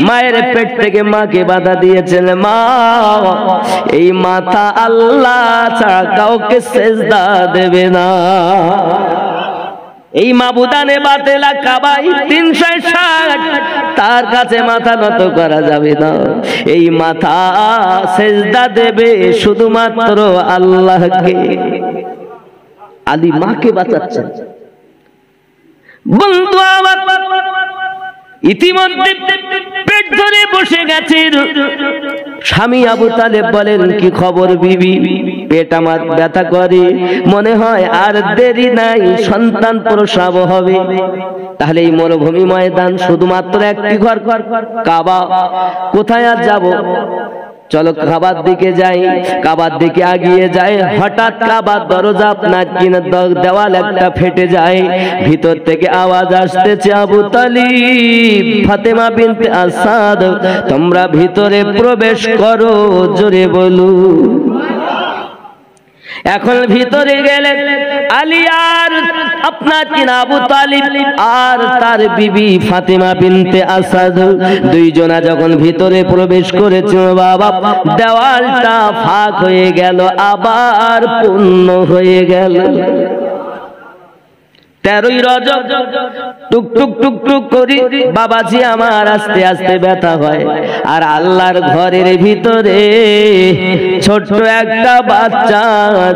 মায়ের পেট থেকে মাকে বাধা দিয়েছেন, মা এই মাথা আল্লাহ ছাড়া কাউকে সেজদা দেবে না। এই মাবুদানে বাতেলা কাবাই 360, তার কাছে মাথা নত করা যাবে না। এই মাথা সেজদা দেবে শুধুমাত্র আল্লাহকে। আলী মাকে বাঁচাচ্ছেন। বন্ধু আমার, ইতিমধ্যে পেট ধরে বসে গেছে। স্বামী আবু তালেব বলেন, কি খবর বিবি? পেট আমার ব্যথা করে, মনে হয় আর দেরি নাই, সন্তান প্রসব হবে। তাহলে এই মরুভূমি ময়দান শুধুমাত্র একটি ঘর, কাবা। কোথায় আর যাব? চলো কাবার দিকে যাই। কাবার দিকে আগিয়ে যায়, হঠাৎ কাবার দরজা আপনার কিনা দেওয়াল একটা ফেটে যায়। ভিতর থেকে আওয়াজ আসতেছে, আবু তালিব, ফাতেমা বিনতে আসাদ, তোমরা ভিতরে প্রবেশ করো, জোরে বলো। এখন ভিতরে গেলে আলী আর আপনার কিনা আবু তালিব আর তার বিবি ফাতেমা বিনতে আসাদ দুইজনা যখন ভিতরে প্রবেশ করেছে, বাবা দেওয়ালটা ফাঁক হয়ে গেল, আবার পূর্ণ হয়ে গেল। 13ই রজব টুক টুক টুক টুক করি বাবাজি আমার আস্তে আস্তে ব্যথা হয়। আর আল্লাহর ঘরের ভিতরে ছোট্ট একটা বাচ্চা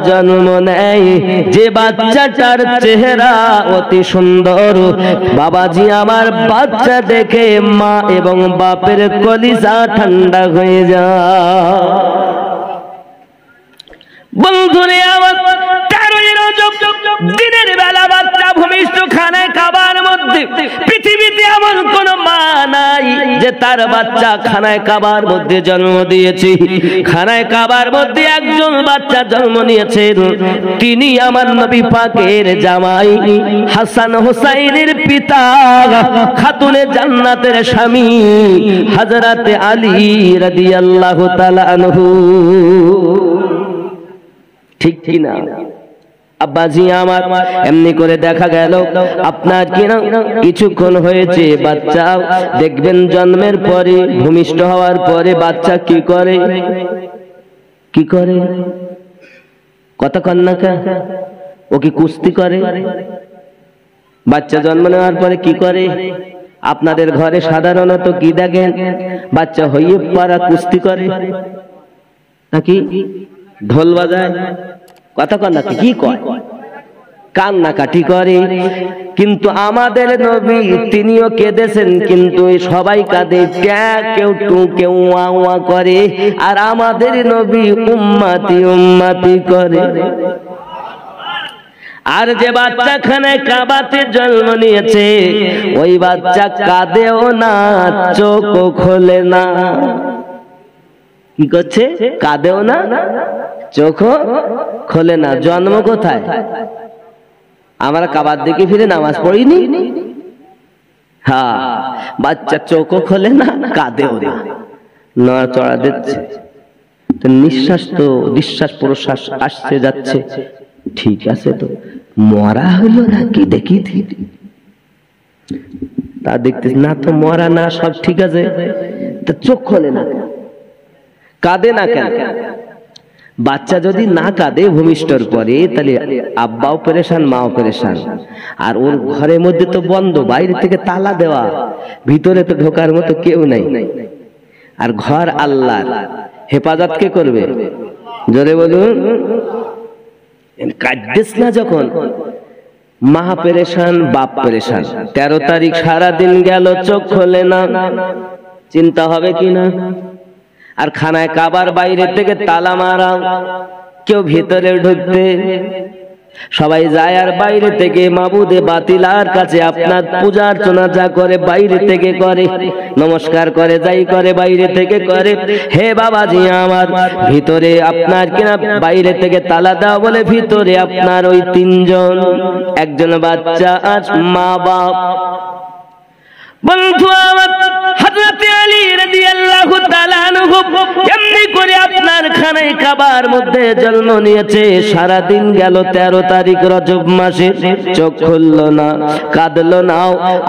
জন্ম নেয়, যে বাচ্চাটার চেহারা অতি সুন্দর। বাবাজি আমার বাচ্চা দেখে মা এবং বাপের কলিজা ঠান্ডা হয়ে যায়। বন্ধুরে আমার, 13ই রজব দিনের বেলা বাচ্চা ভূমিষ্ঠ খানায় কাবার মধ্যে। পৃথিবীতে এমন কোন মা নাই যে তার বাচ্চা খানায় কাবার মধ্যে জন্ম দিয়েছে। খানায় কাবার মধ্যে একজন বাচ্চা জন্ম নিয়েছেন, তিনি আমার নবী পাকের জামাই হাসান হোসাইনের পিতা, খাতুনে জান্নাতের স্বামী হযরতে আলী রাদিয়াল্লাহু তাআলা আনহু। ঠিক কি না আব্বাজি আমার? এমনি করে দেখা গেল আপনার কিনা কিছুক্ষণ হয়েছে, বাচ্চা দেখবেন জন্মের পরে, ভূমিষ্ঠ হওয়ার পরে বাচ্চা কি করে? কি করে? কথা কন্যাকা, ও কি কুস্তি করে? বাচ্চা জন্ম নেওয়ার পরে কি করে? আপনাদের ঘরে সাধারণত কি দেখেন? বাচ্চা হইয়ে পারা কুস্তি করে নাকি ঢোল বাজায়? কথা কন্যাকে কি কয়? কান্নাকাটি করে। কিন্তু আমাদের নবী তিনিও কেঁদেছেন, কিন্তু সবাই কাঁদে, কেউ টু কেউ ওয়া ওয়া করে, আর আমাদের নবী উম্মতি উম্মতি করে। আর যে বাচ্চা খানায় কাবাতে জন্ম নিয়েছে, ওই বাচ্চা কাঁদেও না, চোখও খোলে না। কি করছে? কাঁদেও না, চোখও খোলে না। জন্ম কোথায়? আমরা কাবার দিকে ফিরে নামাজ পড়িনি? হ্যাঁ, বাচ্চা চোখও খোলে না, কাঁদেও না, নড়াচড়া দিচ্ছে। তো নিঃশ্বাস তো নিঃশ্বাস প্রশ্বাস আসছে যাচ্ছে, ঠিক আছে, তো মরা হলো নাকি দেখি? তা দেখতে না, তো মরা না, সব ঠিক আছে, তো চোখ খোলে না, কাঁদে না কেন? বাচ্চা যদি না কাঁদে ভূমিষ্ঠর পরে, তাহলে আব্বাও পেরেশান, মাও পেরেশান। আর ওর ঘরের মধ্যে তো বন্ধ, বাইরে থেকে তালা দেওয়া, ভিতরে তো ঢোকার মতো কেউ নাই। আর ঘর আল্লাহর, হেফাজত কে করবে? জোরে বলুন। কাঁদছিস না যখন, মা পেরেশান, বাপ পেরেশান। 13 তারিখ সারা দিন গেল, চোখ খোলে না, চিন্তা হবে কি না? আর খানায় কাবার বাইরে থেকে তালা মারা, কেউ ভিতরে ঢুকতে, সবাই যায় আর বাইরে থেকে মাবুদে বাতিলার কাছে আপনার পূজা অর্চনা যা করে বাইরে থেকে করে, নমস্কার করে, যাই করে বাইরে থেকে করে। হে বাবাজি আমার, ভিতরে আপনার কিনা বাইরে থেকে তালা দাও বলে ভিতরে আপনার ওই 3 জন, একজন বাচ্চা আর মা বাপ। বন্ধু আমার, হযরত আলী রাদিয়াল্লাহু তাআলা আনহু এমনি করে আপনার খানায় কাবার মধ্যে জন্ম নিয়েছে। সারা দিন গেল 13 তারিখ রজব মাসে, চোখ খুললো না, কাঁদলো না।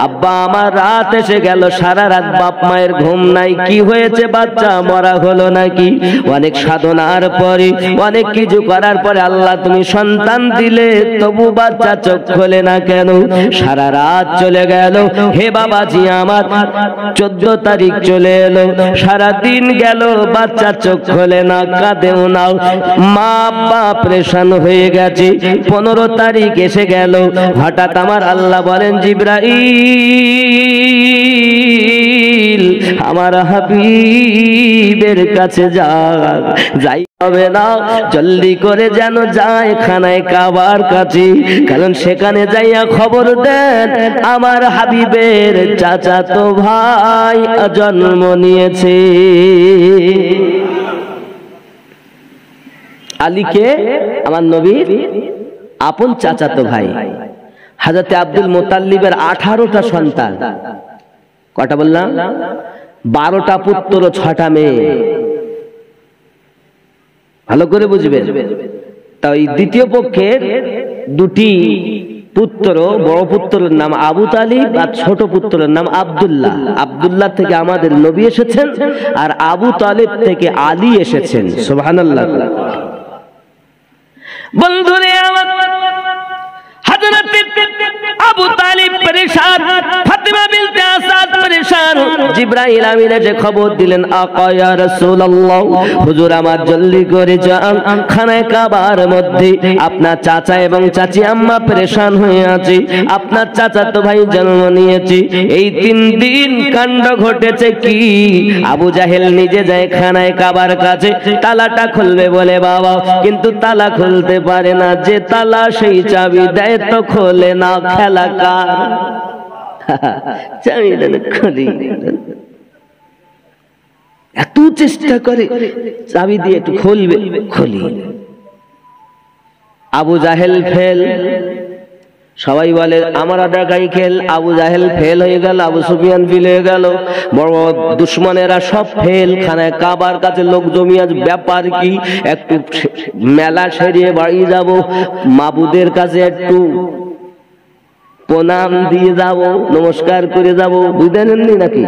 আব্বা আমার রাত এসে গেল, সারা রাত বাপ মায়ের ঘুম নাই। কি হয়েছে, বাচ্চা মরা হলো নাকি? অনেক সাধনার পরে, অনেক কিছু করার পরে আল্লাহ তুমি সন্তান দিলে, তবু বাচ্চা চোখ খোলে না কেন? সারা রাত চলে গেল। হে বাবাজি আমার, 14 তারিখ চলে এলো, সারা দিন গেল, বাচ্চা চোখ খোলে না, কাঁদেও না। মা আব্বা পরেশান হয়ে গেছে। 15 তারিখ এসে গেল। হঠাৎ আমার আল্লাহ বলেন, জিবরাইল আমার হাবিবের কাছে যাই হবে না, জলদি করে যেন যায় খানায় কাবার কাছে, কারণ সেখানে যাইয়া খবর দেন আমার হাবিবের চাচাতো ভাই জন্ম নিয়েছে। আলীকে আমার নবীর আপন চাচাতো ভাই। হযরতে আব্দুল মুত্তালিবের 18টা সন্তান। কটা বললাম? 12টা পুত্র, 6টা মেয়ে। ভালো করে বুঝবেন। তাই দ্বিতীয় পক্ষের 2টি পুত্র, বড় পুত্রের নাম আবু তালিব আর ছোট পুত্রের নাম আব্দুল্লাহ। আব্দুল্লাহ থেকে আমাদের নবী এসেছেন, আর আবু তালিব থেকে আলী এসেছেন। সুবহানাল্লাহ। বন্ধুরে আমার, হযরত আবু তালিব পরেশান, ফাতিমা বিনতে আসাদ পরেশান। জিবরাইল আমিন এসে খবর দিলেন, আকা ইয়া রাসূলুল্লাহ, হুজুর আমার জলদি করে যান, খানায় কাবার মধ্যে আপনার চাচা এবং চাচি আম্মা পরেশান হয়ে আছে। আপনার চাচাতো ভাই জন্ম নিয়েছে। এই 3 দিন কাণ্ড ঘটেছে কি? আবু জাহেল নিজে যায় খানায় কাবার কাছে, তালাটা খুলবে বলে বাবা, কিন্তু তালা খুলতে পারে না। যে তালা সেই চাবি দেয় তো খোলে না। খেলা কার? চাবি দেন, খুলি। এত চেষ্টা করে চাবি দিয়ে একটু খুলবে, খুলি। আবু জাহেল ফেল। সবাই বলে আমরা দেখাই খেল। আবু জাহেল ফেল হয়ে গেল, আবু সুফিয়ান ফেল হয়ে গেল, বড় দুশ্মনেরা সব ফেল। খানায় কাবার কাছে লোক জমিয়ে, ব্যাপার কি? একটু মেলা সেরিয়ে বাড়ি যাব, মাবুদের কাছে একটু প্রণাম দিয়ে যাব, নমস্কার করে যাব, বুঝলেন নাকি?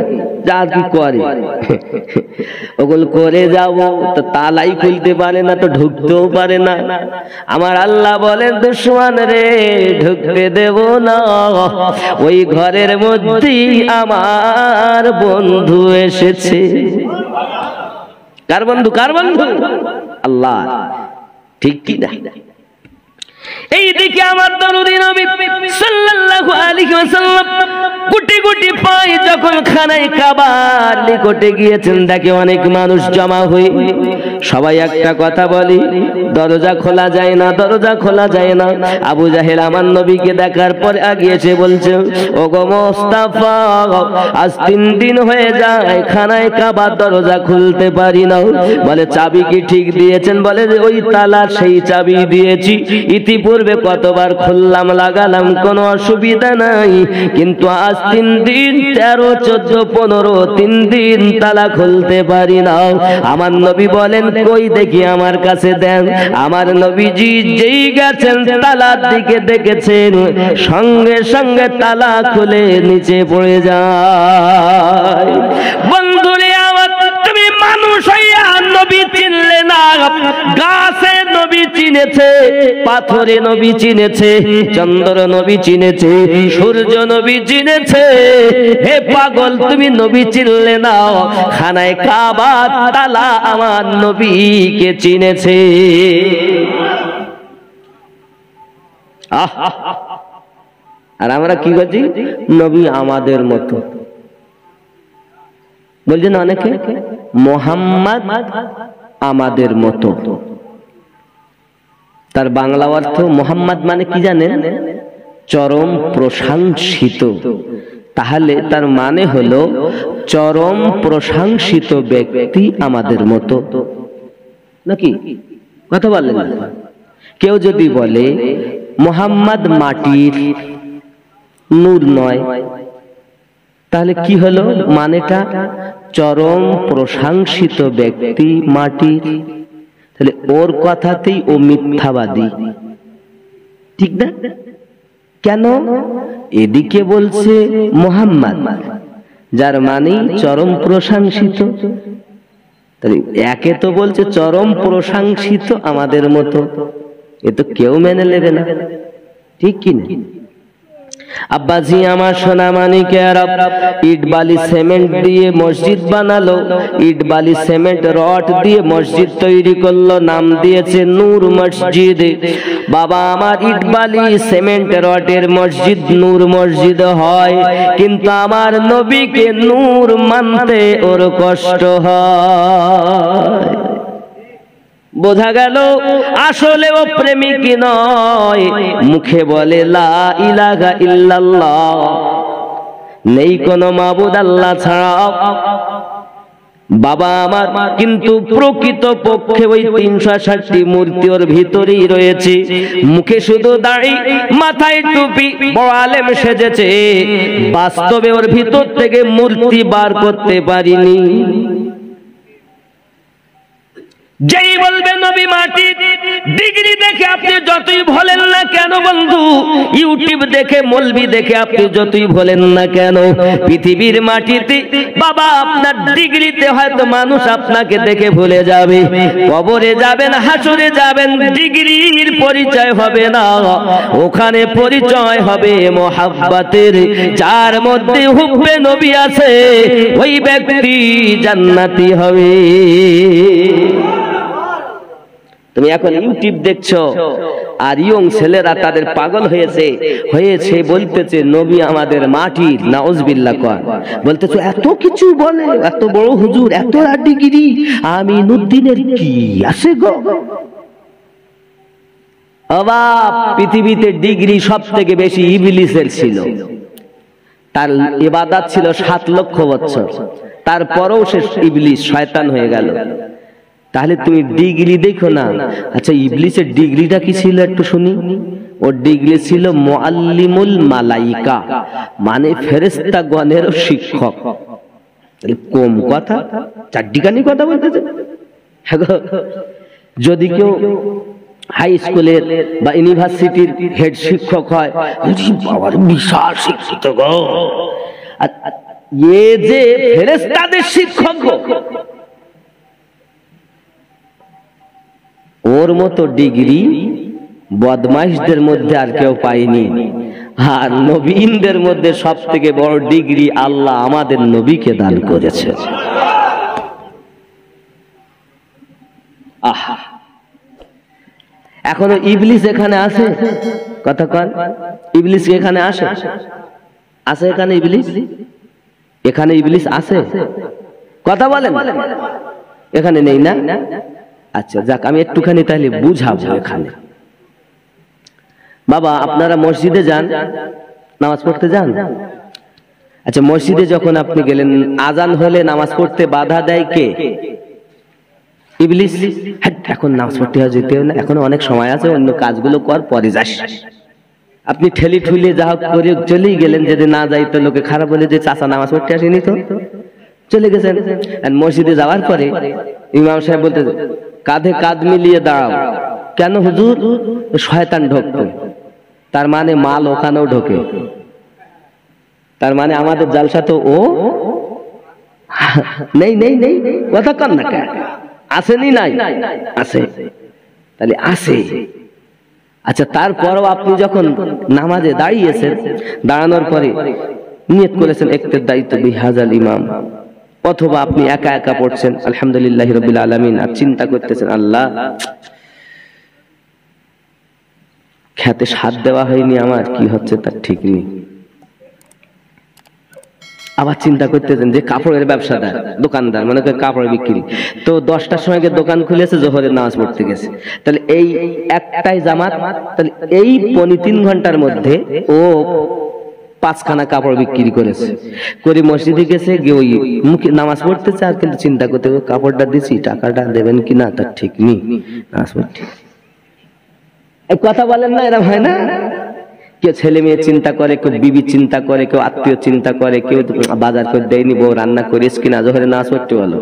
যা কি করে ওগুলো করে যাব। তো তালাই খুলতে পারে না, তো ঢুকতেও পারে না। আমার আল্লাহ বলেন, দুশমন রে ঢুকতে দেব না, ওই ঘরের মধ্যেই আমার বন্ধু এসেছে। কার বন্ধু? কার বন্ধু? আল্লাহ। ঠিক কি না? এইদিকে আমার দরুদি নবী সাল্লাল্লাহু আলাইহি ওয়াসাল্লাম গুটি গুটি পায় যখন খানায় কাবার নিকটে গিয়েছেন, দেখে অনেক মানুষ জমা হয়ে। সবাই একটা কথা বলি, দরজা খোলা যায় না, দরজা খোলা যায় না। আবু জাহেল আমার নবীকে দেখার পর আগে এসে বলছে, ওগো মুস্তাফা, আজ 3 দিন হয়ে যায় খানায় কাবার দরজা খুলতে পারি না। বলে, চাবি কি ঠিক দিয়েছেন? বলে, ওই তালা সেই চাবি দিয়েছি। ইতিপূর্বে কতবার খুললাম, লাগালাম, কোনো অসুবিধা নাই, কিন্তু আজ 3 দিন 13, 14, 15 3 দিন তালা খুলতে পারি না। আমার নবী বলেন, কই দেখি আমার কাছে দেন। আমার নবীজি যেই গেছেন তালার দিকে দেখেছেন, সঙ্গে সঙ্গে তালা খুলে নিচে পড়ে যায়। বন্ধুরে আমার, তুমি মানুষ হইয়া নবী চিনলে না। গাছে নবী চিনেছে, পাথরে নবী চিনেছে, চন্দ্র নবী চিনেছে, সূর্য নবী চিনেছে। হে পাগল, তুমি নবী চিনলে না। খানায় কাবার তালা আমার নবীকে চিনেছে। আর আমরা কি করছি? নবী আমাদের মতো বলছেন অনেকে, মুহাম্মদ আমাদের মতো। তার বাংলা অর্থ মুহাম্মদ মানে কি জানেন? চরম প্রশংসিত। তাহলে তার মানে হলো চরম প্রশংসিত ব্যক্তি আমাদের মতো, নাকি? কথা বলেন। কেউ যদি বলে মুহাম্মদ মাটির, নূর নয়, তাহলে কি হলো মানেটা? চরম প্রশংসিত ব্যক্তি মাটির, তাহলে ওর কথাতেই ও মিথ্যাবাদী, ঠিক না? কেন? এদিকে বলছে মুহাম্মদ, যার মানে চরম প্রশংসিত, তাহলে একে তো বলছে চরম প্রশংসিত আমাদের মতো, এ তো কেউ মেনে নেবে না, ঠিক কি না? আব্বাজি আমার সোনা মানিকের, ইট বালি সিমেন্ট দিয়ে মসজিদ বানালো, ইট বালি সিমেন্ট রড দিয়ে মসজিদ তৈরি করলো, নাম দিয়েছে নূর মসজিদ। বাবা আমার ইট বালি সিমেন্ট রডের মসজিদ নূর মসজিদ হয়, কিন্তু আমার নবীকে নূর মানতে ওর কষ্ট হয়। বোঝা গেল আসলে ও প্রেমিক নয়, মুখে বলে লা ইলাহা ইল্লাল্লাহ, নেই কোনো মাবুদ আল্লাহ ছাড়া। বাবা আমার কিন্তু প্রকৃত পক্ষে ওই 360টি মূর্তি ওর ভিতরেই রয়েছে, মুখে শুধু দাড়ি, মাথায় টুপি, বড় আলেম সেজেছে, বাস্তবে ওর ভিতর থেকে মূর্তি বার করতে পারিনি। যেই বলবে নবী মাটি, ডিগ্রি দেখে আপনি যতই বলেন না কেন বন্ধু, ইউটিউব দেখে মলবি দেখে আপনি যতই বলেন না কেন, পৃথিবীর মাটিতে বাবা আপনার ডিগ্রিতে হয়তো মানুষ আপনাকে দেখে ভুলে যাবে, কবরে যাবেন, হাসরে যাবেন, ডিগ্রির পরিচয় হবে না, ওখানে পরিচয় হবে মোহাব্বতের। যার মধ্যে হুব্বে নবী আছে ওই ব্যক্তি জান্নাতি হবে। তুমি এখন ইউটিউব দেখছো আর ইয়ং ছেলেরা তাদের পাগল হয়েছে বলতেছে নবী আমাদের মাটির, নাউজুবিল্লাহ কর, বলতেছে এত কিছু বলে, এত বড় হুজুর, এত ডিগ্রি, আমিনুদ্দিনের কি আছে গো? অবাক, পৃথিবীতে ডিগ্রি সব থেকে বেশি ইবলিসের ছিল, তার ইবাদত ছিল 7 লক্ষ বছর, তারপরেও সে ইবলিস শয়তান হয়ে গেল। তাহলে তুমি ডিগ্রি দেখো না। আচ্ছা ইবলিসের ডিগ্রিটা কি ছিল একটু শুনি। ওর ডিগ্রি ছিল মুআল্লিমুল মালাইকা, মানে ফেরেশতাগণের শিক্ষক। তাহলে কম কথা, চারটিখানি কথা বলতেছে। যদি কেউ হাই স্কুলের বা ইউনিভার্সিটির হেড শিক্ষক হয়, বাবার বিশাল শিক্ষিত গো, এ যে ফেরেশতাদের শিক্ষক, ওর মতো ডিগ্রি বদমাইশদের মধ্যে আর কেউ পায়নি। আর নবীনদের মধ্যে সব থেকে বড় ডিগ্রি আল্লাহ আমাদের নবীকে দান করেছে। আহা, এখনো ইবলিস এখানে আছে, কথা কন, ইবলিস এখানে আসে, আছে এখানে ইবলিস, এখানে ইবলিস আছে, কথা বলেন, এখানে নেই না? আচ্ছা যাক, আমি একটুখানি তাহলে বুঝাবো। এখানে বাবা আপনারা মসজিদে যান, নামাজ পড়তে যান। আচ্ছা মসজিদে যখন আপনি গেলেন, আজান হলে নামাজ পড়তে বাধা দেয় কে? ইবলিস। এখন নামাজ পড়তে যেতে হবে না, এখনো অনেক সময় আছে, অন্য কাজগুলো কর, পরে যাস। আপনি ঠেলি ঠুলি যা করে চলেই গেলেন, যদি না যাই তো লোকে খারাপ বলে যে চাচা নামাজ পড়তে আসেনি, তো চলে গেছেন। মসজিদে যাওয়ার পরে ইমাম সাহেব বলতে কাঁধে কাঁধ মিলিয়ে দাঁড়াও। কেন হুজুর? শয়তান ঢোকতো, তার মানে মাল ওখানেও ঢোকে, তার মানে আমাদের জালসা তো ও নেই নেই নেই, কথা কন না কেন? আসেনি? নাই, আছে, তাহলে আসে। আচ্ছা তারপরও আপনি যখন নামাজে দাঁড়িয়েছেন, দাঁড়ানোর পরে নিয়ত করেছেন ইক্তেদাইতু বিহাযাল ইমাম, অথবা আপনি একা একা পড়ছেন আলহামদুলিল্লাহি রাব্বিল আলামিন, আর চিন্তা করতেছেন আল্লাহ খেতে সাথ দেওয়া হয়নি, আমার কি হচ্ছে তার ঠিক নেই। আবার চিন্তা করতেছেন যে কাপড়ের ব্যবসাদার, দোকানদার, মানে কাপড় বিক্রি, তো 10টার সময় দোকান খুলেছে, জোহরের নামাজ পড়তে গেছে, তাহলে এই একটাই জামাত, তাহলে এই 3 ঘন্টার মধ্যে ও 5খানা কাপড় বিক্রি করেছে, করে মসজিদে গেছে, গিয়ে ওই মুখে নামাজ পড়তে চায়, কিন্তু চিন্তা করতে কাপড়টা দিছি, টাকাটা দেবেন কিনা তার ঠিক নেই, নামাজ পড়তে। এই কথা বলেন না, এরকম হয় না? কেউ ছেলে মেয়ে চিন্তা করে, কেউ বিবি চিন্তা করে, কেউ আত্মীয় চিন্তা করে, কেউ বাজার করে দেয়নি, বউ রান্না করিস কিনা, জোহরে নামাজ পড়তে বলো,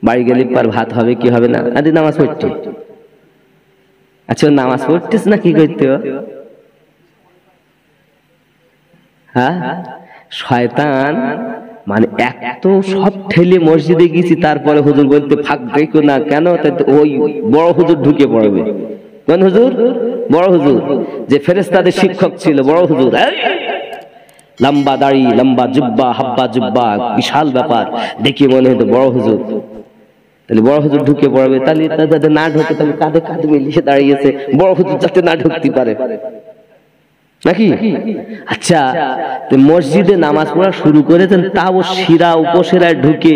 বাড়ি গেলে পর ভাত হবে কি হবে না, আদি নামাজ পড়তে। আচ্ছা নামাজ পড়তিস না কি করতে? হ্যাঁ, শয়তান মানে এত সব ঠেলে মসজিদে গেছি, তারপরে হুজুর বলতে ফাঁক দেখো না কেন, ওই বড় হুজুর ঢুকে পড়বে। কোন হুজুর? বড় হুজুর, যে ফেরেশতাদের শিক্ষক ছিল, বড় হুজুর, লম্বা দাড়ি, লম্বা জুব্বা, হাব্বা জুব্বা, বিশাল ব্যাপার, দেখি মনে হতো বড় হুজুর। তাহলে বড় হুজুর ঢুকে পড়বে, তাহলে যাতে না ঢুকে, তাহলে কাঁধে কাঁধে মিলিয়ে দাঁড়িয়েছে, বড় হুজুর যাতে না ঢুকতে পারে নাকি? আচ্ছা, মসজিদে নামাজ পড়া শুরু করেছেন, তাও শিরা উপশিরায় ঢুকে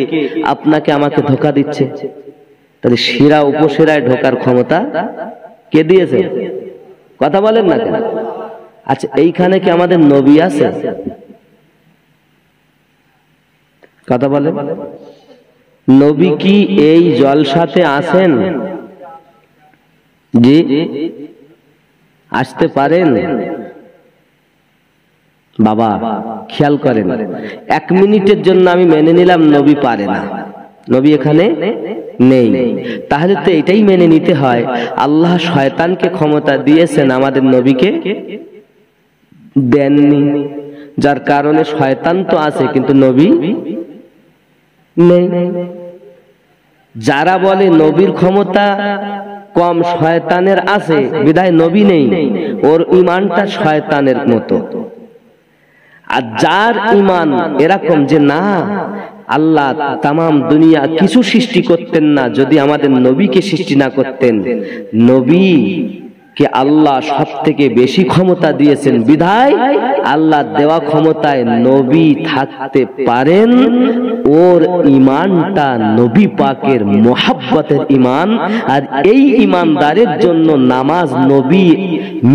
আপনাকে আমাকে ধোকা দিচ্ছে। তাহলে শিরা উপশিরায় ঢোকার ক্ষমতা কে দিয়েছে? কথা বলেন না কেন? আচ্ছা, এইখানে কি আমাদের নবী আছে? কথা বলেন, নবী কি এই জলসাতে আছেন? জি, আসতে পারেন? বাবা খেয়াল করেন, 1 মিনিটের জন্য আমি মেনে নিলাম নবী পারে না, নবী এখানে নেই, তাহলে তো এটাই মেনে নিতে হয় আল্লাহ শয়তানকে ক্ষমতা দিয়েছেন, আমাদের নবীকে দেননি, যার কারণে শয়তান তো আছে কিন্তু নবী নেই। যারা বলে নবীর ক্ষমতা কম, শয়তানের আছে বিধায় নবী নেই, ওর ঈমানটা শয়তানের মতো। আর যার ঈমান এরকম যে না, আল্লাহ তামাম দুনিয়া কিছু সৃষ্টি করতেন না যদি আমাদের নবীকে সৃষ্টি না করতেন, নবীকে আল্লাহ সব থেকে বেশি ক্ষমতা দিয়েছেন বিধায় আল্লাহ দেওয়া ক্ষমতায় নবী থাকতে পারেন, ওর ঈমানটা নবী পাকের মোহাব্বতের ঈমান। আর এই ঈমানদারের জন্য নামাজ নবী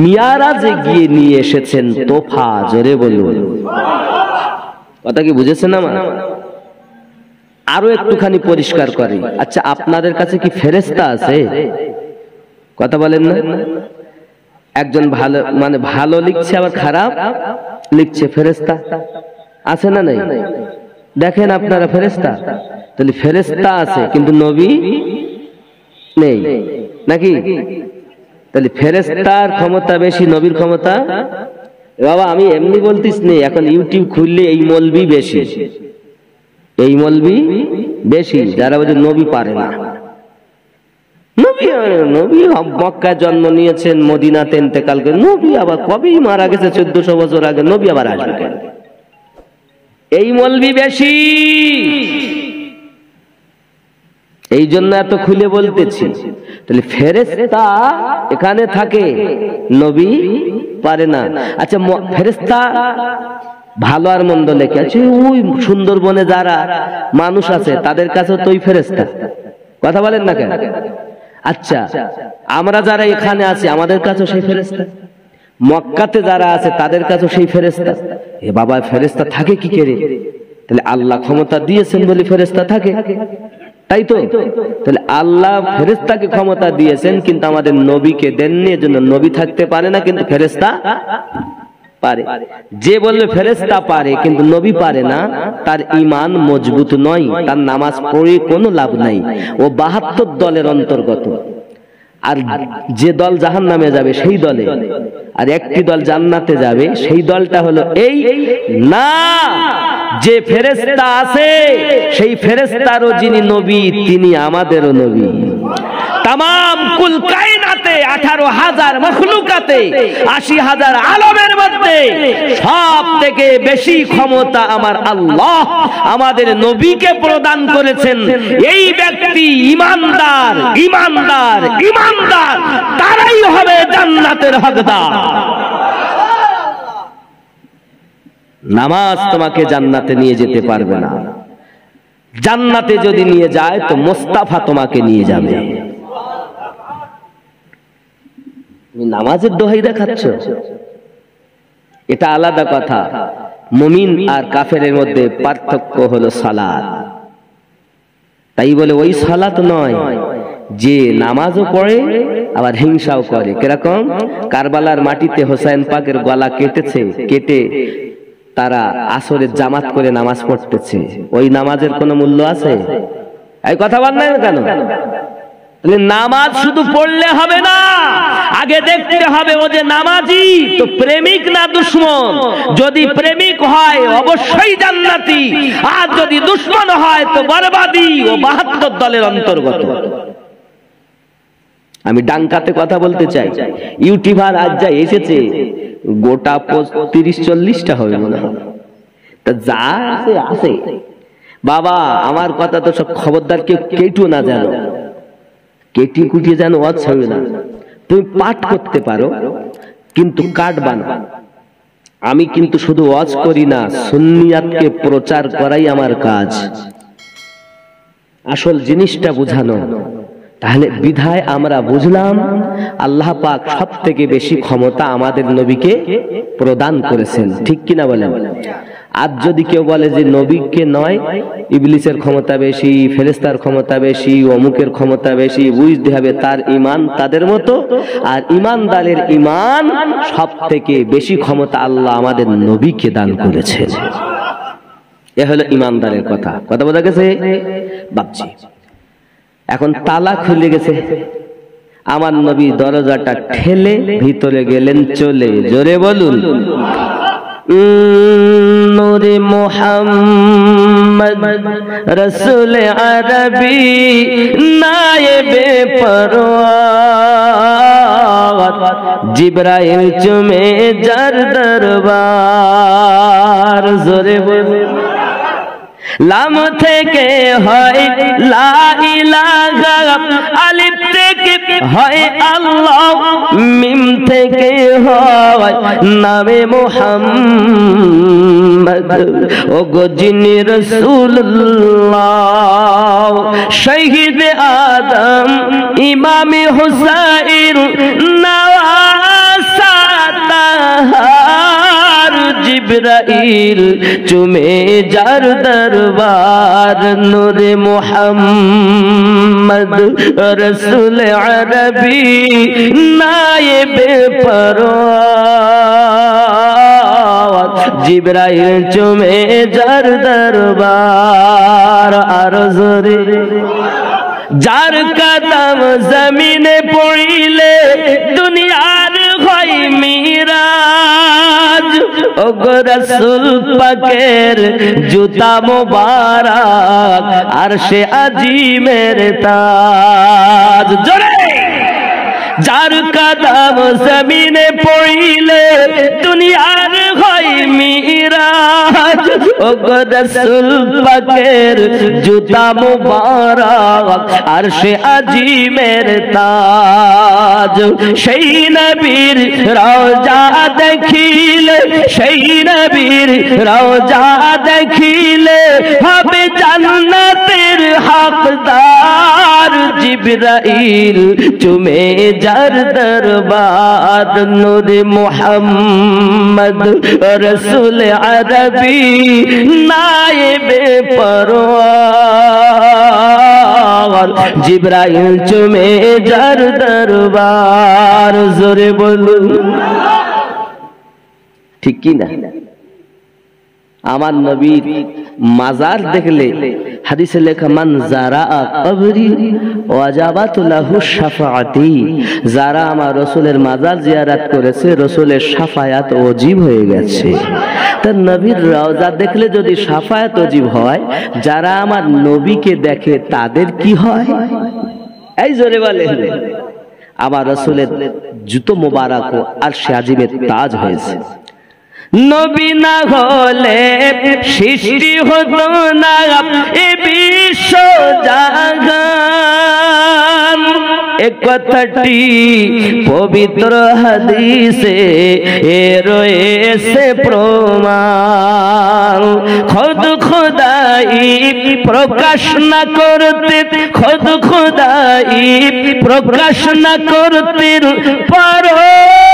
মিয়ারাজে গিয়ে নিয়ে এসেছেন তোফা। জোরে বলুন, কথা কি বুঝেছেন আমার? আরো একটুখানি পরিষ্কার করি, আচ্ছা আপনাদের কাছে কি ফেরেশতা আছে? কথা বলেন না। একজন ভালো মানে ভালো লিখছে আবার খারাপ লিখছে, ফেরেশতা আছে না নাই? দেখেন আপনারা ফেরেশতা, তাহলে ফেরেশতা আছে কিন্তু নবী নেই নাকি? তাহলে ফেরেশতার ক্ষমতা বেশি, নবীর ক্ষমতা? বাবা আমি এমনি বলতিস নেই, এখন ইউটিউব খুললে এই মৌলবি বেশি, এই মৌলবি বেশি যারা বলে নবী পারে না। নবী নবী মক্কায় জন্ম নিয়েছেন, মদিনাতে ইন্তেকাল করে, নবী আবার কবেই মারা গেছে 1400 বছর আগে, নবী আবার আসবে কেন? এই মৌলবি বেশি, এই জন্য এত খুলে বলতেছি। তাহলে ফেরেশতা এখানে থাকে, নবী পারে না। আচ্ছা ফেরেশতা ভালো আর মন্দ লেখে আছে, ওই সুন্দরবনে যারা মানুষ আছে তাদের কাছে তো ওই ফেরেশতা। কথা বলেন না কেন? আচ্ছা আমরা যারা এখানে আছি আমাদের কাছে সেই ফেরেশতা, মক্কাতে যারা আছে তাদের কাছে সেই ফেরেশতা। এ বাবা ফেরেশতা থাকে কি করে? তাহলে আল্লাহ ক্ষমতা দিয়েছেন বলে ফেরেশতা থাকে, তাই তো? তাহলে আল্লাহ ফেরেশতাকে ক্ষমতা দিয়েছেন কিন্তু আমাদের নবীকে দেননি, এজন্য নবী থাকতে পারে না কিন্তু ফেরেশতা পারে। যে বলবে ফেরেশতা পারে কিন্তু নবী পারে না, তার ঈমান মজবুত নয়, তার নামাজ পড়ে কোনো লাভ নাই, ও 72 দলের অন্তর্গত। আর যে দল জাহান্নামে যাবে সেই দলে, আর একটি দল জান্নাতে যাবে, সেই দলটা হলো এই না, যে ফেরেশতা আছে সেই ফেরেশতারও যিনি নবী তিনি আমাদেরও নবী। তামাম কুল কায়নাতে 18,000 মখলুকাতে 80,000 আলমের মধ্যে সব থেকে বেশি ক্ষমতা আমার আল্লাহ আমাদের নবীকে প্রদান করেছেন। এই ব্যক্তি ঈমানদার, ঈমানদার, ঈমানদার, তারাই হবে জান্নাতের হকদার। নামাজ তোমাকে জান্নাতে নিয়ে যেতে পারবে না, জান্নাতে যদি নিয়ে যায় তো মুস্তাফা তোমাকে নিয়ে যাবে। নামাজের দোহাই দেখাচ্ছ, এটা আলাদা কথা। মুমিন আর কাফেরের মধ্যে পার্থক্য হলো সালাত। তাই বলে ওই সালাত নয়, যে নামাজও পড়ে আবার হিংসাও করে। কিরকম? কারবালার মাটিতে হোসেন পাকের গলা কেটেছে, কেটে তারা আসরের জামাত করে নামাজ পড়তেছে। ওই নামাজের কোনো মূল্য আছে? এই কথা বল না কেন? নামাজ শুধু পড়লে হবে না, আগে দেখতে হবে ও যে নামাজি তো প্রেমিক না দুশ্মন। যদি প্রেমিক হয় অবশ্যই জান্নাতি, আর যদি দুশ্মন হয় তো বরবাদি ও ৭২ দলের অন্তর্গত। আমি ডাঙ্কাতে কথা বলতে চাই, ইউটিউবার আজ যা এসেছে গোটা ৩০-৪০টা হবে মনে হয়। তা যা আছে আছে বাবা, আমার কথা তো সব খবরদার কেউ কেটু না, জানো কেটি কুটিয়ে যেন ওয়াজ হবে না। তুমি পাঠ করতে পারো কিন্তু কাটবা না। আমি কিন্তু শুধু ওয়াজ করি না, সুন্নিয়াতকে প্রচার করাই আমার কাজ, আসল জিনিসটা বুঝানো। তাহলে বিধায় আমরা বুঝলাম আল্লাহ পাক সব থেকে বেশি ক্ষমতা আমাদের নবীকে প্রদান করেছেন, ঠিক কিনা বলেন? আজ যদি কেউ বলে যে নবীকে নয়, ইবলিসের ক্ষমতা বেশি, ফেরেশতার ক্ষমতা বেশি, অমুকের ক্ষমতা বেশি, বুঝতে হবে তার ঈমান তাদের মতো। আর ঈমানদারের ঈমান সব থেকে বেশি ক্ষমতা আল্লাহ আমাদের নবীকে দান করেছেন। এ হলো ঈমানদারের কথা। কথা বোঝা গেছে বাপজি? এখন তালা খুলে গেছে, আমার নবী দরজাটা ঠেলে ভিতরে গেলেন চলে। জোরে বলুন নূরে মুহাম্মদ রসুল আরবি নায়েবে পরওয়ার, জিবরাইল চুমে যার দরবার। জোরে বলুন লাম থেকে হয় লা ইলাহা, আলিফ থেকে হয় আল্লাহ, মিম থেকে হয় নামে মুহাম্মদ। ও গো যিনি রাসূলুল্লাহ, শহীদ আদম ইমামে হুসাইন নওয়াসা তাহার, জিবরাইল চুমে যার দরবার। নূরে মুহাম্মদ রসুল আরবি নায়েবে পরওয়ার, জিবরাইল চুমে যার দরবার। আর জোরে যার কদম জমিনে পড়িলে দুনিয়ার হয় মিরাজ। ও গো রাসূল পাকের জুতা মোবারক, আরশে আজিমের তাজ। জোরে যার কদম জমিনে পড়িলে দুনিয়ার হয় মিরাজ। ও গো রাসূল পাকের জুতা মুবারক, আরশে আজিমের তাজ। সেই নবীর রওজা দেখিলে, সেই নবীর রওজা দেখিলে হবে জান্নাতের হকদার। জিবরাইল চুমে যার দরবার। নূরে মুহাম্মদ রসুল আরবি নায়েবে পরওয়ার, জিবরাইল চুমে যার দরবার। জোরে বলুন ঠিক কি না? আমার নবীর মাজার দেখলে হাদিসে লেখা মান যারা কবরি ওয়াজাবাত লাহু শাফাআতি, যারা আমার রাসূলের মাজার জিয়ারত করেছে রাসূলের শাফায়াত ওয়াজিব হয়ে গেছে। তার নবীর রওজা দেখলে যদি শাফায়াত ওয়াজিব হয়, যারা আমার নবীকে দেখে তাদের কি হয়? এই জোরে বলে আমার রাসূলের জুতো মোবারক আরশে আজিমের তাজ হয়েছে। নবী না হলে সৃষ্টি হতো না এ বিশ্ব জাহান। এ কথাটি পবিত্র হাদিসে রয়েছে প্রমাণ। খোদ খোদাই প্রকাশ না করতে, খোদ খোদাই প্রকাশ না করতে পরওয়ারদিগার,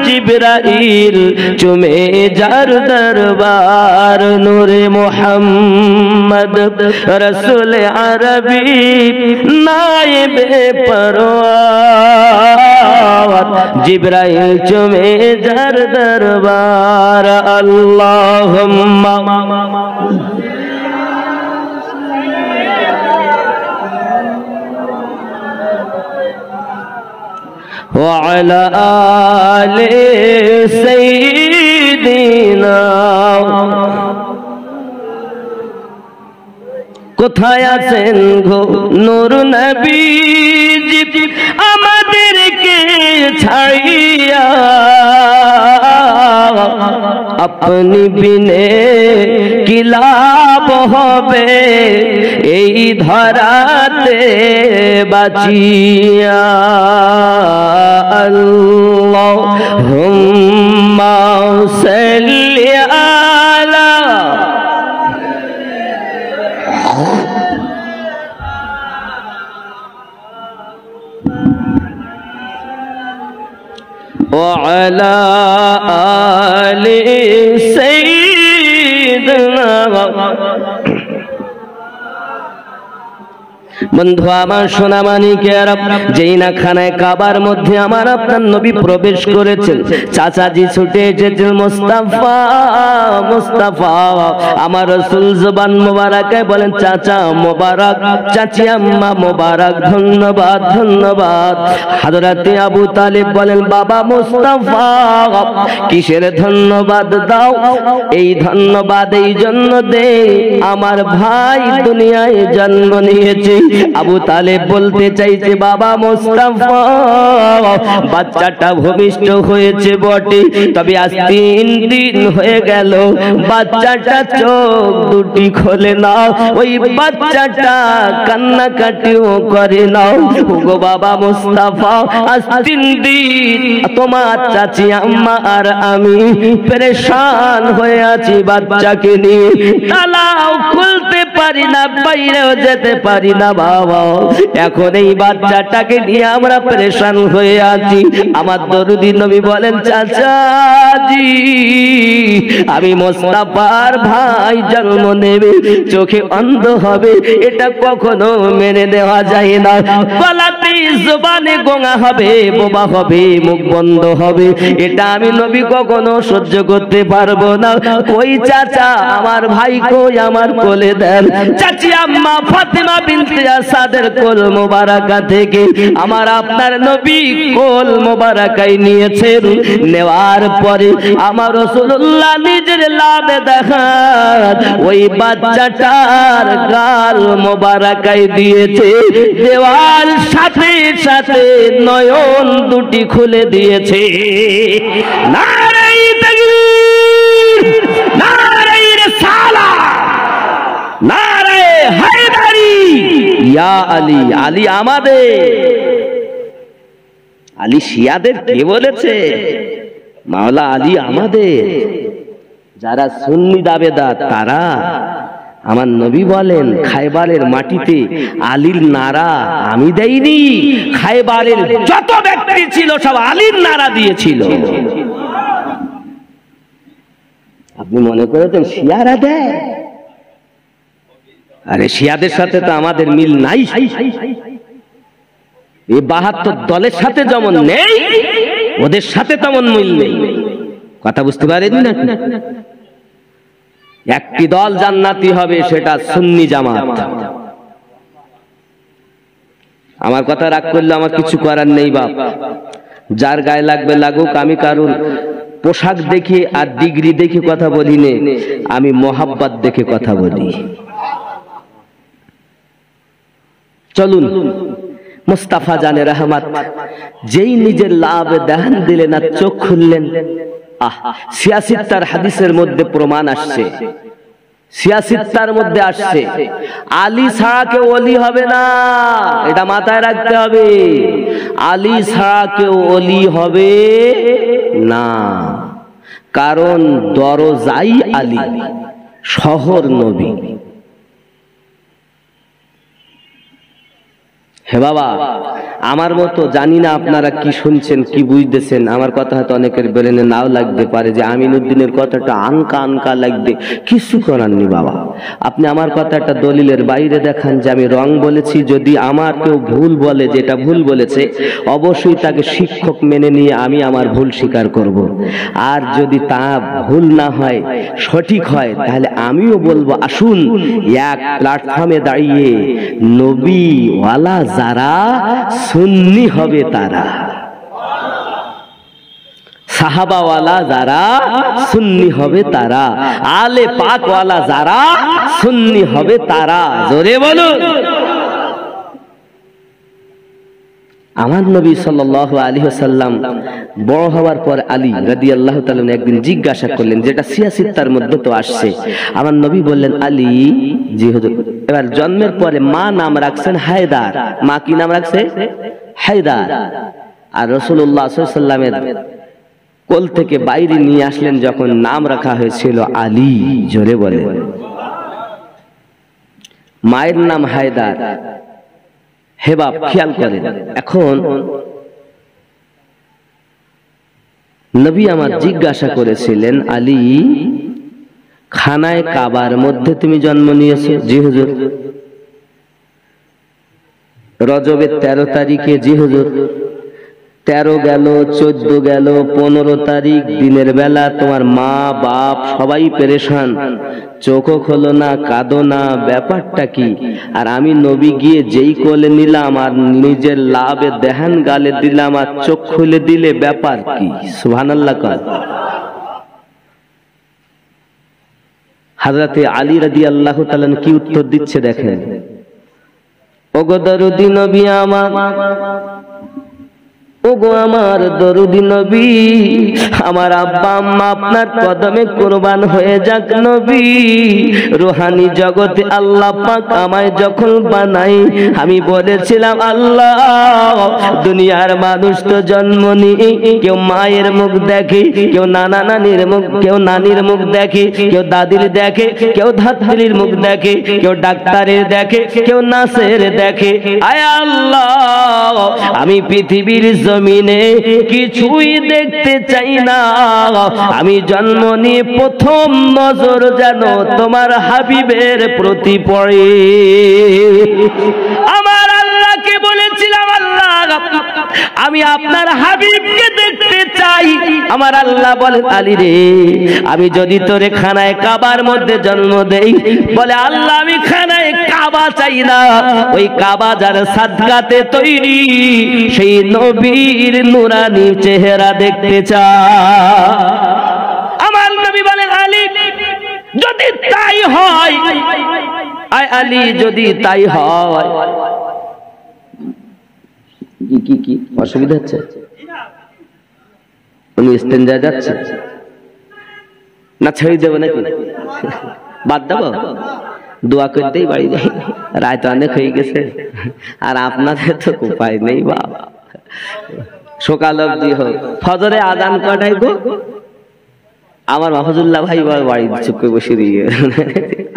জিবরাইল চুমে যার দরবার। सरकार नूरे मोहम्मद रसूल अरबी नाइबे परवार जिब्राइल चुमे जर दरबार अल्लाहुम्मा وعلى آل سيدنا কোথায় আছেন গো নূর নবীজি আমাদেরকে ছাড়িয়া अपनी बिने की लाभ হবে এই ধরাতে বাঁচিয়া আল্লাহুম্মা সাল্লি আলা وعلى آل سيدنا বন্ধু আমার সোনা মানিকেরা যেই না খানায় কাবার মধ্যে আমার আপনার নবী প্রবেশ করেছেন চাচাজি ছুটে এসেছেন মুস্তাফা মুস্তাফা আমার রাসূল জবান মোবারকে বলেন চাচা মোবারক চাচি আম্মা মোবারক ধন্যবাদ ধন্যবাদ হযরতে আবু তালিব বলেন বাবা মুস্তাফা কিসের ধন্যবাদ দাও এই ধন্যবাদ এই জন্য দে আমার ভাই দুনিয়ায় জন্ম নিয়েছে আবু তালেব বলতে চাইছে বাবা মুস্তাফা বাচ্চাটা ভূমিষ্ঠ হয়েছে বটে তবে আজ 3 দিন হয়ে গেল বাচ্চাটা চোখ দুটি খোলে না ওই বাচ্চাটা কান্নাকাটিও করে না ওগো বাবা মুস্তাফা আজ 3 দিন তোমার চাচি আম্মা আর আমি পেরেশান হয়ে আছি বাচ্চাকে নিয়ে তালাও খুলতে পারি না বাইরেও যেতে পারি না বাবা এখন এই বাচ্চাটাকে নিয়ে আমরা পেরেশান হয়ে আছি আমার দরুদি নবী বলেন চাচাজি আমি মুস্তাফার ভাই জন্ম নেবে চোখে অন্ধ হবে এটা কখনো মেনে নেওয়া যায় না গলাতে জবানে গোঙা হবে বোবা হবে মুখ বন্ধ হবে এটা আমি নবী কখনো সহ্য করতে পারবো না কই চাচা আমার ভাই কই আমার কোলে দেন চাচি আম্মা ফাতেমা বিনতে আসাদের কোল মোবারকা থেকে আমার আপনার নবী কোল মোবারকাই নিয়েছেন নেওয়ার পরে আমার রাসূলুল্লাহ নিজের লাভে দেখান ওই বাচ্চাটার গাল মোবারকাই দিয়েছে দেওয়ার সাথে সাথে নয়ন দুটি খুলে দিয়েছে নারে তাকবীর নারে রিসালাত নারে হায়দারি ইয়া আলী আলী আমাদের আলী শিয়াদের কে বলেছে মাওলা আলী আমাদের যারা সুন্নি দাবেদার তারা আমার নবী বলেন খায়বারের মাটিতে আলীর নারা আমি দেইনি খায়বারের যত ব্যক্তি ছিল সব আলীর নারা দিয়েছিল আপনি মনে করেছেন শিয়ারা দেয় আরে শিয়াদের সাথে তো আমাদের মিল নাই এই 72 দলের সাথে যেমন নেই ওদের সাথে তেমন মিল নেই কথা বুঝতে পারেননি না একটি দল জান্নাতি হবে সেটা সুন্নি জামাত আমার কথা রাগ করলে আমার কিছু করার নেই বাপ যার গায়ে লাগবে লাগুক আমি কারণ পোশাক দেখে আর ডিগ্রি দেখে কথা বলি নে আমি মোহাব্বত দেখে কথা বলি চলুন মুস্তাফা জানে রহমত যেই নিজের লাভ দান দিলেন আর চোখ খুললেন সিয়াসিত্তার হাদিসের মধ্যে প্রমাণ আসছে সিয়াসিত্তার মধ্যে আসছে আলী ছাড়া কেউ ওলি হবে না এটা মাথায় রাখতে হবে আলী ছাড়া কেউ ওলি হবে না কারণ দরজাই আলী শহর নবী হে বাবা, আমার মতো জানি না আপনারা কি শুনছেন, কি বুঝতেছেন। আমার কথা হয়তো অনেকের ব্রেনে নাও লাগতে পারে, যে আমিনুদ্দিনের কথাটা আনকা আনকা লাগবে। কিছু করার নেই বাবা, আপনি আমার কথা একটা দলিলের বাইরে দেখান যে আমি রং বলেছি। যদি আমার কেউ ভুল বলে, যেটা ভুল বলেছে, অবশ্যই তাকে শিক্ষক মেনে নিয়ে আমি আমার ভুল স্বীকার করব। আর যদি তা ভুল না হয়, সঠিক হয়, তাহলে আমিও বলবো আসুন এক প্ল্যাটফর্মে দাঁড়িয়ে নবী ওয়ালা যারা সুন্নি হবে তারা, সাহাবাওয়ালা যারা সুন্নি হবে তারা, আলে পাকওয়ালা যারা সুন্নি হবে তারা। জোরে বলুন। আমার নবী সাল্লাল্লাহু আলাইহি ওয়াসাল্লাম বড় হওয়ার পর আলী রাদিয়াল্লাহু তাআলা একদিন জিজ্ঞাসা করলেন, যেটা সিয়াসিত্তার মধ্যে তো আসছে। আমার নবী বললেন, আলী জি হুজুর। এবার জন্মের পরে মা নাম রাখছেন হায়দার। মা কি নাম রাখছে? হায়দার। আর রাসূলুল্লাহ সাল্লাল্লাহু আলাইহি ওয়াসাল্লামের কোল থেকে বাইরে নিয়ে আসলেন যখন, নাম রাখা হয়েছিল আলী। জোরে বলে। মায়ের নাম হায়দার। হে বাপ, খেয়াল করেন, এখন নবী আমার জিজ্ঞাসা করেছিলেন, আলী খানায় কাবার মধ্যে তুমি জন্ম নিয়েছো? জি হুজুর। রজবের 13 তারিখে? জি হুজুর। 13 গেল, 14 গেল, 15 তারিখ দিনের বেলা তোমার মা বাপ সবাই পেরেশান, চোখও খোলো না, কাঁদো না, ব্যাপারটা কি? আর আমি নবী গিয়ে যেই কোলে নিলাম আর নিজের লাভে দেহান গালে দিলাম আর চোখ খুলে দিলে, ব্যাপার কি? সুবহানাল্লাহ। হযরতে আলী রাদিয়াল্লাহু তাআলা কি উত্তর দিচ্ছে দেখেন। ওগো দরুদি নবী আমার, ওগো আমার দরুদি নবী, আমার আব্বা আম্মা আপনার কদমে কুরবান হয়ে যাক নবী। রুহানি জগতে আল্লাহ পাক আমায় যখন বানাই, আমি বলেছিলাম আল্লাহ, দুনিয়ার মানুষ তো জন্ম নিয়ে কেউ মায়ের মুখ দেখে, কেউ নানা নানির মুখ, কেউ নানির মুখ দেখে, কেউ দাদির দেখে, কেউ ধাত্রীর মুখ দেখে, কেউ ডাক্তারের দেখে, কেউ নার্সের দেখে। আয় আল্লাহ, আমি পৃথিবীর জমিনে কিছুই দেখতে চাই না। আমি জন্ম নিয়ে প্রথম নজর যেন তোমার হাবিবের প্রতি পড়ে। আমার আল্লাহকে বলেছিলাম, আল্লাহ আমি আপনার হাবিবকে দেখতে চাই। আমার আল্লাহ বলেন, আলী রে, আমি যদি তোরে খানায় কাবার মধ্যে জন্ম দেই, বলে আল্লাহ আমি খানায় কাবা চাই না, ওই কাবা যার সাদকাতে তৈরি, সেই নবীর নুরানি চেহারা দেখতে চাই। আমার নবী বলেন, আলী যদি তাই হয়, আয় আলী যদি তাই হয়, কি কি অসুবিধা হচ্ছে? উনি ইস্তেঞ্জা যাচ্ছে না, ছেড়ে দেবো নাকি? বাদ দেবো? দোয়া করতেই বাড়ি যাই, রাত অনেক হয়ে গেছে, আর আপনাদের তো উপায় নেই বাবা। সকাল অবধি হোক, ফজরে আজান কটায় গো? আমার মাহফুজুল্লাহ ভাই বাড়ি চুপকে বসে দিয়ে,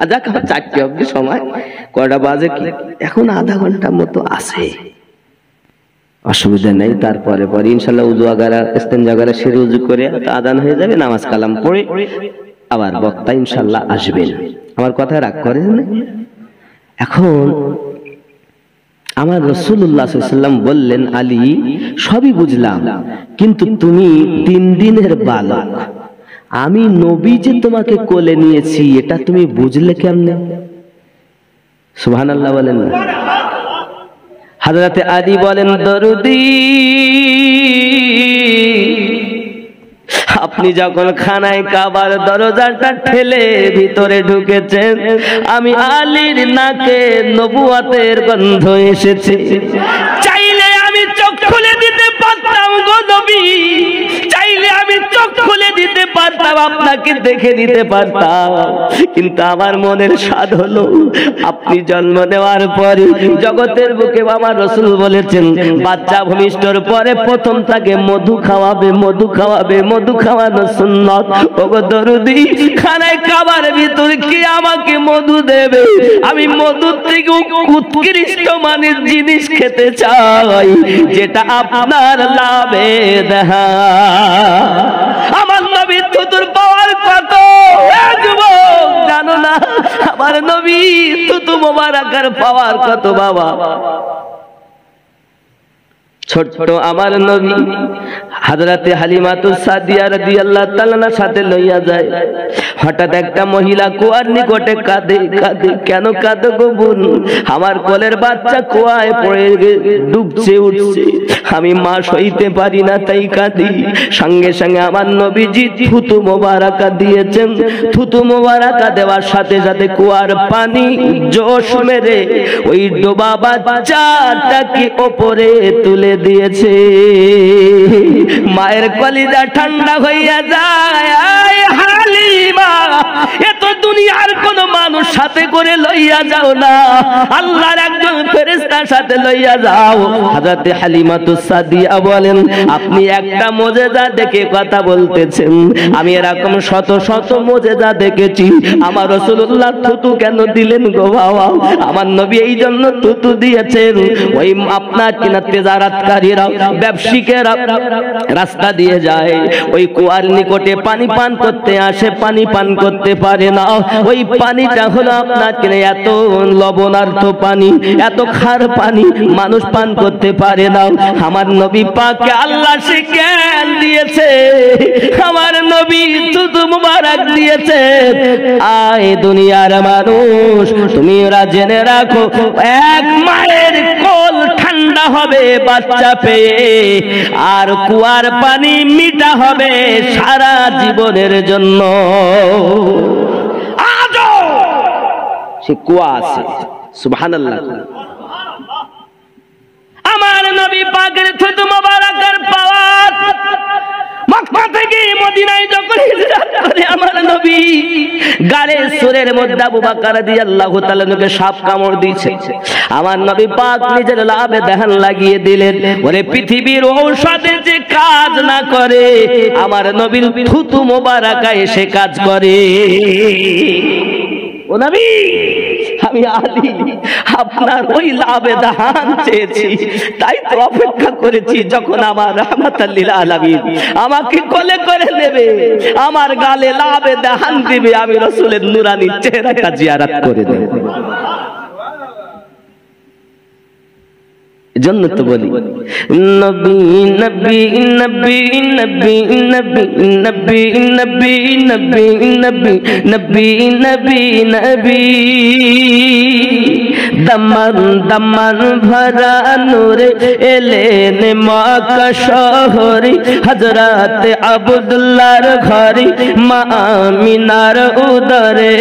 আজ 4টে অবধি সময়, কটা বাজে কি এখন, আধা ঘন্টার মতো আছে, অসুবিধা নেই। তারপরে পরে ইনশাল্লাহ উযু আগারা ইস্তেঞ্জা করে সেরে উযু করে আজান হয়ে যাবে, নামাজ কালাম পড়ে আবার বক্তা ইনশাল্লাহ আসবেন। আমার কথা রাগ করেন না। এখন আমার রাসূলুল্লাহ সাল্লাল্লাহু আলাইহি ওয়াসাল্লাম বললেন, আলী সবই বুঝলাম, কিন্তু তুমি 3 দিনের বালক, আমি নবী যে তোমাকে কোলে নিয়েছি এটা তুমি বুঝলে কেমনে? সুবহানাল্লাহ বলেন না। হযরতে আলী বলেন, দরুদি আপনি যখন খানায় কাবার দরজাটা ঠেলে ভিতরে ঢুকেছেন, আমি আলীর নাকে নবুয়তের গন্ধ এসেছে। চাইলে আমি চোখ খুলে দিতে পারতাম গো নবী, চাইলে আমি চোখ খুলে দিতে পারতাম, আপনাকে দেখে নিতে পারতাম, কিন্তু আমার মনের স্বাদ হলো আপনি জন্ম নেওয়ার পরে জগতের বুকে আমার রাসূল বলেছেন বাচ্চা ভূমিষ্ঠর পরে প্রথম তাকে মধু খাওয়াবে, মধু খাওয়াবে, মধু খাওয়ানো সুন্নাত। ওগো দরুদি, খানায় খাবার ভিতর কি আমাকে মধু দেবে? আমি মধুর থেকে উৎকৃষ্ট মানের জিনিস খেতে চাই, যেটা আপনার লাভে দেখা। আমার নবীর থুতুর পাওয়ার কত যুবক জানো না? আমার নবীর থুতু মোবারকের পাওয়ার কত বাবা। ছোট্ট আমার নবী হযরতে হালিমাতুস সাদিয়া রাদিয়াল্লাহু তাআলা সাথে লইয়া যায়। হঠাৎ একটা মহিলা কুয়ার নিকটে কাঁদে কাঁদে। কেন কাঁদো গো বোন? আমার কোলের বাচ্চা কুয়ায় পড়ে ডুবছে উঠছে, আমি মা সইতে পারি না তাই কাঁদি। সঙ্গে সঙ্গে আমার নবীজি থুতু মোবারকা দিয়েছেন। থুতু মোবারকা দেওয়ার সাথে সাথে কুয়ার পানি জোশ মেরে ওই ডোবা বাচ্চাটাকে উপরে তুলে দিয়েছে। মায়ের কলিজা ঠান্ডা হইয়া যায়। আয় হালিমা, এত দুনিয়ার কোন মানুষ সাথে করে লইয়া যাও না, আল্লাহর একজন ফেরেশতার সাথে লইয়া যাও। হযরত হালিমাতুস সাদিয়া বলেন, আপনি একটা মুজিজা দেখে কথা বলতেছেন, আমি এরকম শত শত মুজিজা দেখেছি। আমার রাসূলুল্লাহ থুতু কেন দিলেন গো বাবা? আমার নবী এই জন্য থুতু দিয়েছেন, ওই আপনার কিনা তেজারাতকারীরা, ব্যবসায়ীরা রাস্তা দিয়ে যায়, ওই কুয়ার নিকটে পানি পান করতে আসে, পানি পান করতে পারে না। ওই পানিটা হলো আপনার কিনা এত লবণার্থ পানি, এত খার পানি, মানুষ পান করতে পারে না। আমার নবী পাককে আল্লাহ সে জ্ঞান দিয়েছে, আমার নবী থুতু মুবারক দিয়েছে। আয় দুনিয়ার মানুষ, তুমি ওরা জেনে রাখো, এক মায়ের কোল ঠান্ডা হবে বাচ্চা পেয়ে, আর কুয়ার পানি মিঠা হবে সারা জীবনের জন্য। আজও সে কুয়া আছে। সুবহানাল্লাহ। আমার নবী পাকের থুতু মোবারকের পাওয়ার মক্কা থেকে মদিনায় যখন হিজরত করে আমার নবী গালে সুরের মধ্যে আবু বকর রাদিয়াল্লাহু তাআলা কে সাপ কামড় দিয়েছে। আমার নবী পাক নিজের লাভে দেহান লাগিয়ে দিলেন। ওরে পৃথিবীর ঔষধে যে কাজ না করে, আমার নবীর থুতু মোবারক এসে কাজ করে। ও নবী, আমি আলী আপনার ওই লাভে দান চেয়েছি, তাই তো অপেক্ষা করেছি যখন আমার রাহমাতাল লিল আলামিন আমাকে কোলে করে নেবে, আমার গালে লাভে দান দিবে, আমি রাসূলের নূরানী চেহারাটা জিয়ারত করে দেব। জন্য তো বলি নবী নবী নবী নবী নবী নবী নবী নবী নবী নবী নবী নবী দমন দমন ভরা নূরে এলেন মক্কা শহরে, হযরত আব্দুল্লাহর ঘরে মা আমিনার উদরে,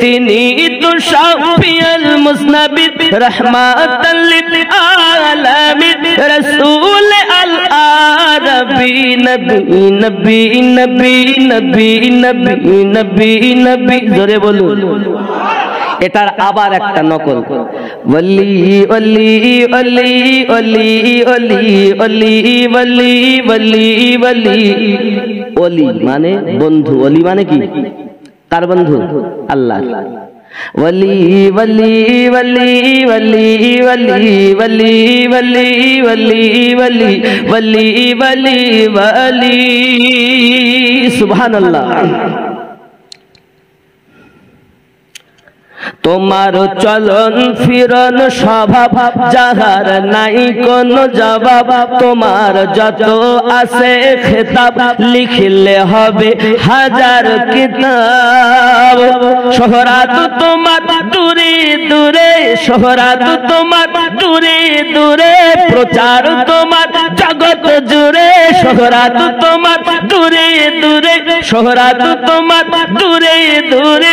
তিনি তো শাফিউল মুসনাবিদ রহমাতাল লিল আলামিন রাসূল আল আরবি নবী নবী নবী নবী নবী নবী নবী। জোরে বলুন। এটার আবার একটা নকল, ওলি ওলি ওলি ওলি ওলি ওলি ওলি ওলি ওলি। ওলি মানে বন্ধু, ওলি মানে কি? কার বন্ধু? আল্লাহ। ওলি ওলি ওলি ওলি ওলি ওলি ওলি ওলি ওলি ওলি ওলি ওলি। সুবহানাল্লাহ। তোমার চলন ফিরন স্বভাব যাহার নাই কোন জবাব, তোমার যত আছে খেতাব লিখলে হবে হাজার কিতাব। শোহরাত তোমার দূরে দূরে, শোহরাত তোমার দূরে দূরে, প্রচার তোমার জগৎ জুড়ে। শোহরাত তোমার দূরে দূরে, শোহরাত তোমার দূরে দূরে,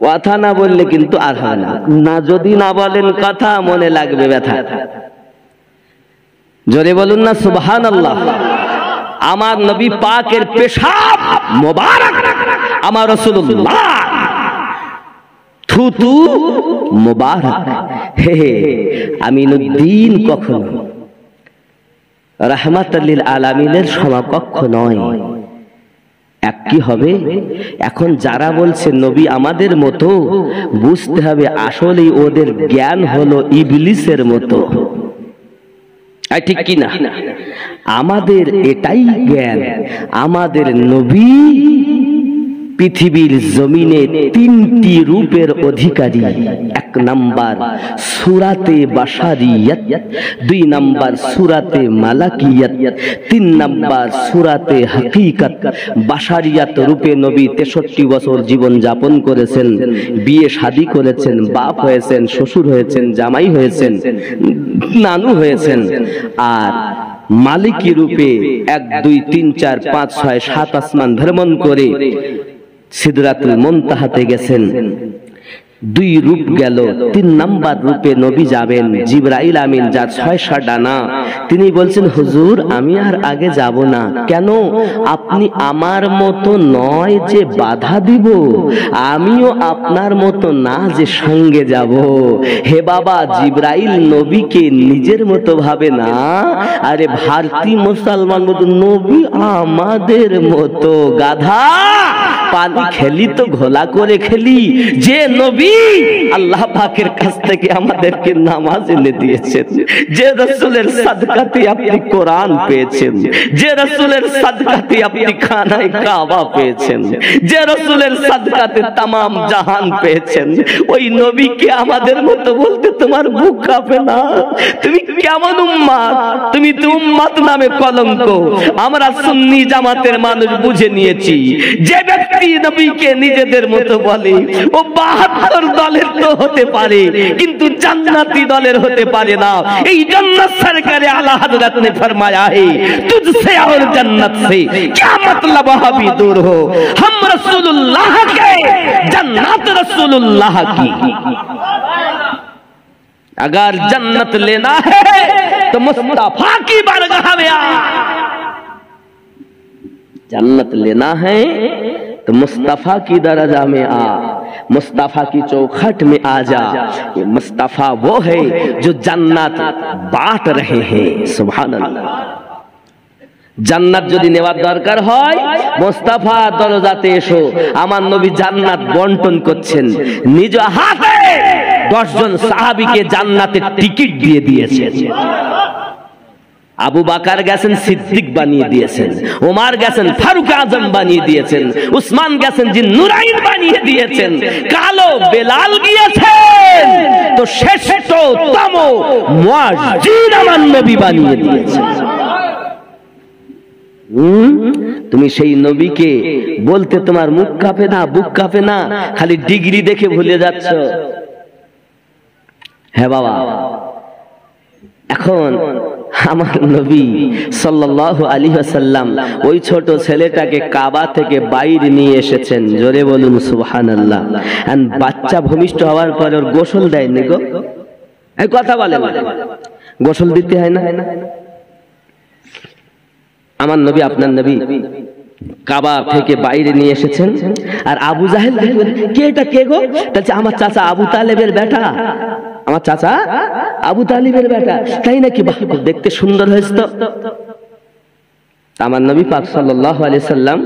কথা না বললে কিন্তু আর হয় না, না যদি না বলেন কথা মনে লাগবে ব্যথা। জোরে বলুন না সুবহানাল্লাহ। আমার নবী পাকের পেশাব মোবারক, আমার রাসূলুল্লাহ থুতু মোবারক। হে আমিনুদ্দিন কখনো রাহমাতুল লিল আলামিনের সমকক্ষ নয়। এক কি হবে? এখন যারা বলছে নবী আমাদের মতো, বুঝতে হবে আসলে ওদের জ্ঞান হলো ইবলিসের মতো, ঠিক কি না? আমাদের এটাই জ্ঞান, আমাদের নবী পৃথিবীর জমিনে তিনটি রূপের অধিকারী। এক নাম্বার সূরাতে বাশারিয়ত, দুই নাম্বার সূরাতে মালাকিয়ত, তিন নাম্বার সূরাতে হাকিকত। বাশারিয়ত রূপে নবী 63 বছর জীবন যাপন করেছেন, বিয়ে শাদী করেছেন, বাপ হয়েছেন, শ্বশুর হয়েছেন, জামাই হয়েছেন, নানু হয়েছেন। আর মালিকি রূপে 1 2 3 4 5 6 7 আসমান ভ্রমণ করে সিদরাতুল মুনতাহাতে গেছেন। দুই রূপ গেল, তিন নাম্বার রূপে নবী যাবেন জিবরাইল আমিন, যার 6টা ডানা। তিনি বলছেন হুজুর আমি আর আগে যাব না। কেন? আপনি আমার মতো নয় যে বাধা দিব, আমিও আপনার মতো না যে সঙ্গে যাব। হে বাবা, জিবরাইল নবীকে নিজের মতো ভাবে না, আরে ভারতীয় মুসলমান মতো নবী আমাদের মতো। গাধা, পানি খেলি তো ঘোলা করে খেলি। যে নবী আল্লাহ পাকের কাছ থেকে আমাদেরকে নামাজ এনে দিয়েছেন, যে রাসূলের সাদকাতে আপনি কোরআন পেয়েছেন, যে রাসূলের সাদকাতে আপনি খানায়ে কাবা পেয়েছেন, যে রাসূলের সাদকাতে तमाम জাহান পেয়েছেন, ওই নবীকে আমাদের মতো বলতে তোমার বুক কাঁপে না? তুমি কেমন উম্মত? তুমি তো উম্মত নামে কলঙ্ক। আমরা সুন্নি জামাতের মানুষ বুঝে নিয়েছি, যে ব্যক্তি নবীকে নিজেদের মতো বলে ও 72 দলের তো হতে পারে, কিন্তু জান্নাতি দলের হতে পারে না। এই জান্নাত সরকারে আলা হযরত ने फरमाया है तुझसे और जन्नत से क्या मतलब भी दूर हो, हम रसूलुल्लाह के जन्नत रसूलुल्लाह की। अगर जन्नत लेना है तो मुस्तफा की बारगाह में आ। जन्नत लेना है तो मुस्तफा की दरजा में आ, मुस्तफा की चौखट में आ जा। ये मुस्तफा वो है जो जन्नत बांट रहे हैं। सुभान अल्लाह। জান্নাত যদি নেওয়ার দরকার হয় মুস্তাফা দরজাতে এসো। আমার নবী জান্নাত বন্টন করছেন, নিজ হাতে 10 জন সাহাবীকে জান্নাতের টিকিট দিয়ে দিয়েছেন। আবু বকর গেছেন সিদ্দিক বানিয়ে দিয়েছেন, ওমর গেছেন ফারুক আজম বানিয়ে দিয়েছেন, উসমান গেছেন জিন নুরাইন বানিয়ে দিয়েছেন, কালো বেলাল গিয়েছেন তো শ্রেষ্ঠতম মুয়াজ্জিন আমার নবী বানিয়ে দিয়েছেন। তুমি সেই নবীকে বলতে তোমার মুখ কাঁপে না, বুক কাঁপে না? খালি ডিগ্রি দেখে ভুলে যাচ্ছ। হ্যাঁ বাবা, এখন আমার নবী সাল্লাল্লাহু আলাইহি ওয়াসাল্লাম ওই ছোট ছেলেটাকে কাবা থেকে বাইরে নিয়ে এসেছেন। জোরে বলুন সুবহানাল্লাহ। এন্ড বাচ্চা ভূমিষ্ঠ হওয়ার পর ওর গোসল দেয়নি গো। এই কথা বলে গোসল দিতে হয় না? আমার নবী আপনার নবী কাবা থেকে বাইরে নিয়ে এসেছেন। আর আবু জাহেল কে? এটা কে গো? বলছে আমার চাচা আবু তালেবের বেটা, আমার চাচা আবু তালিবের বেটা। তাই নাকি? বাহ, দেখতে সুন্দর হয়েছে তো। আমার নবী পাক সাল্লাল্লাহু আলাইহি সাল্লাম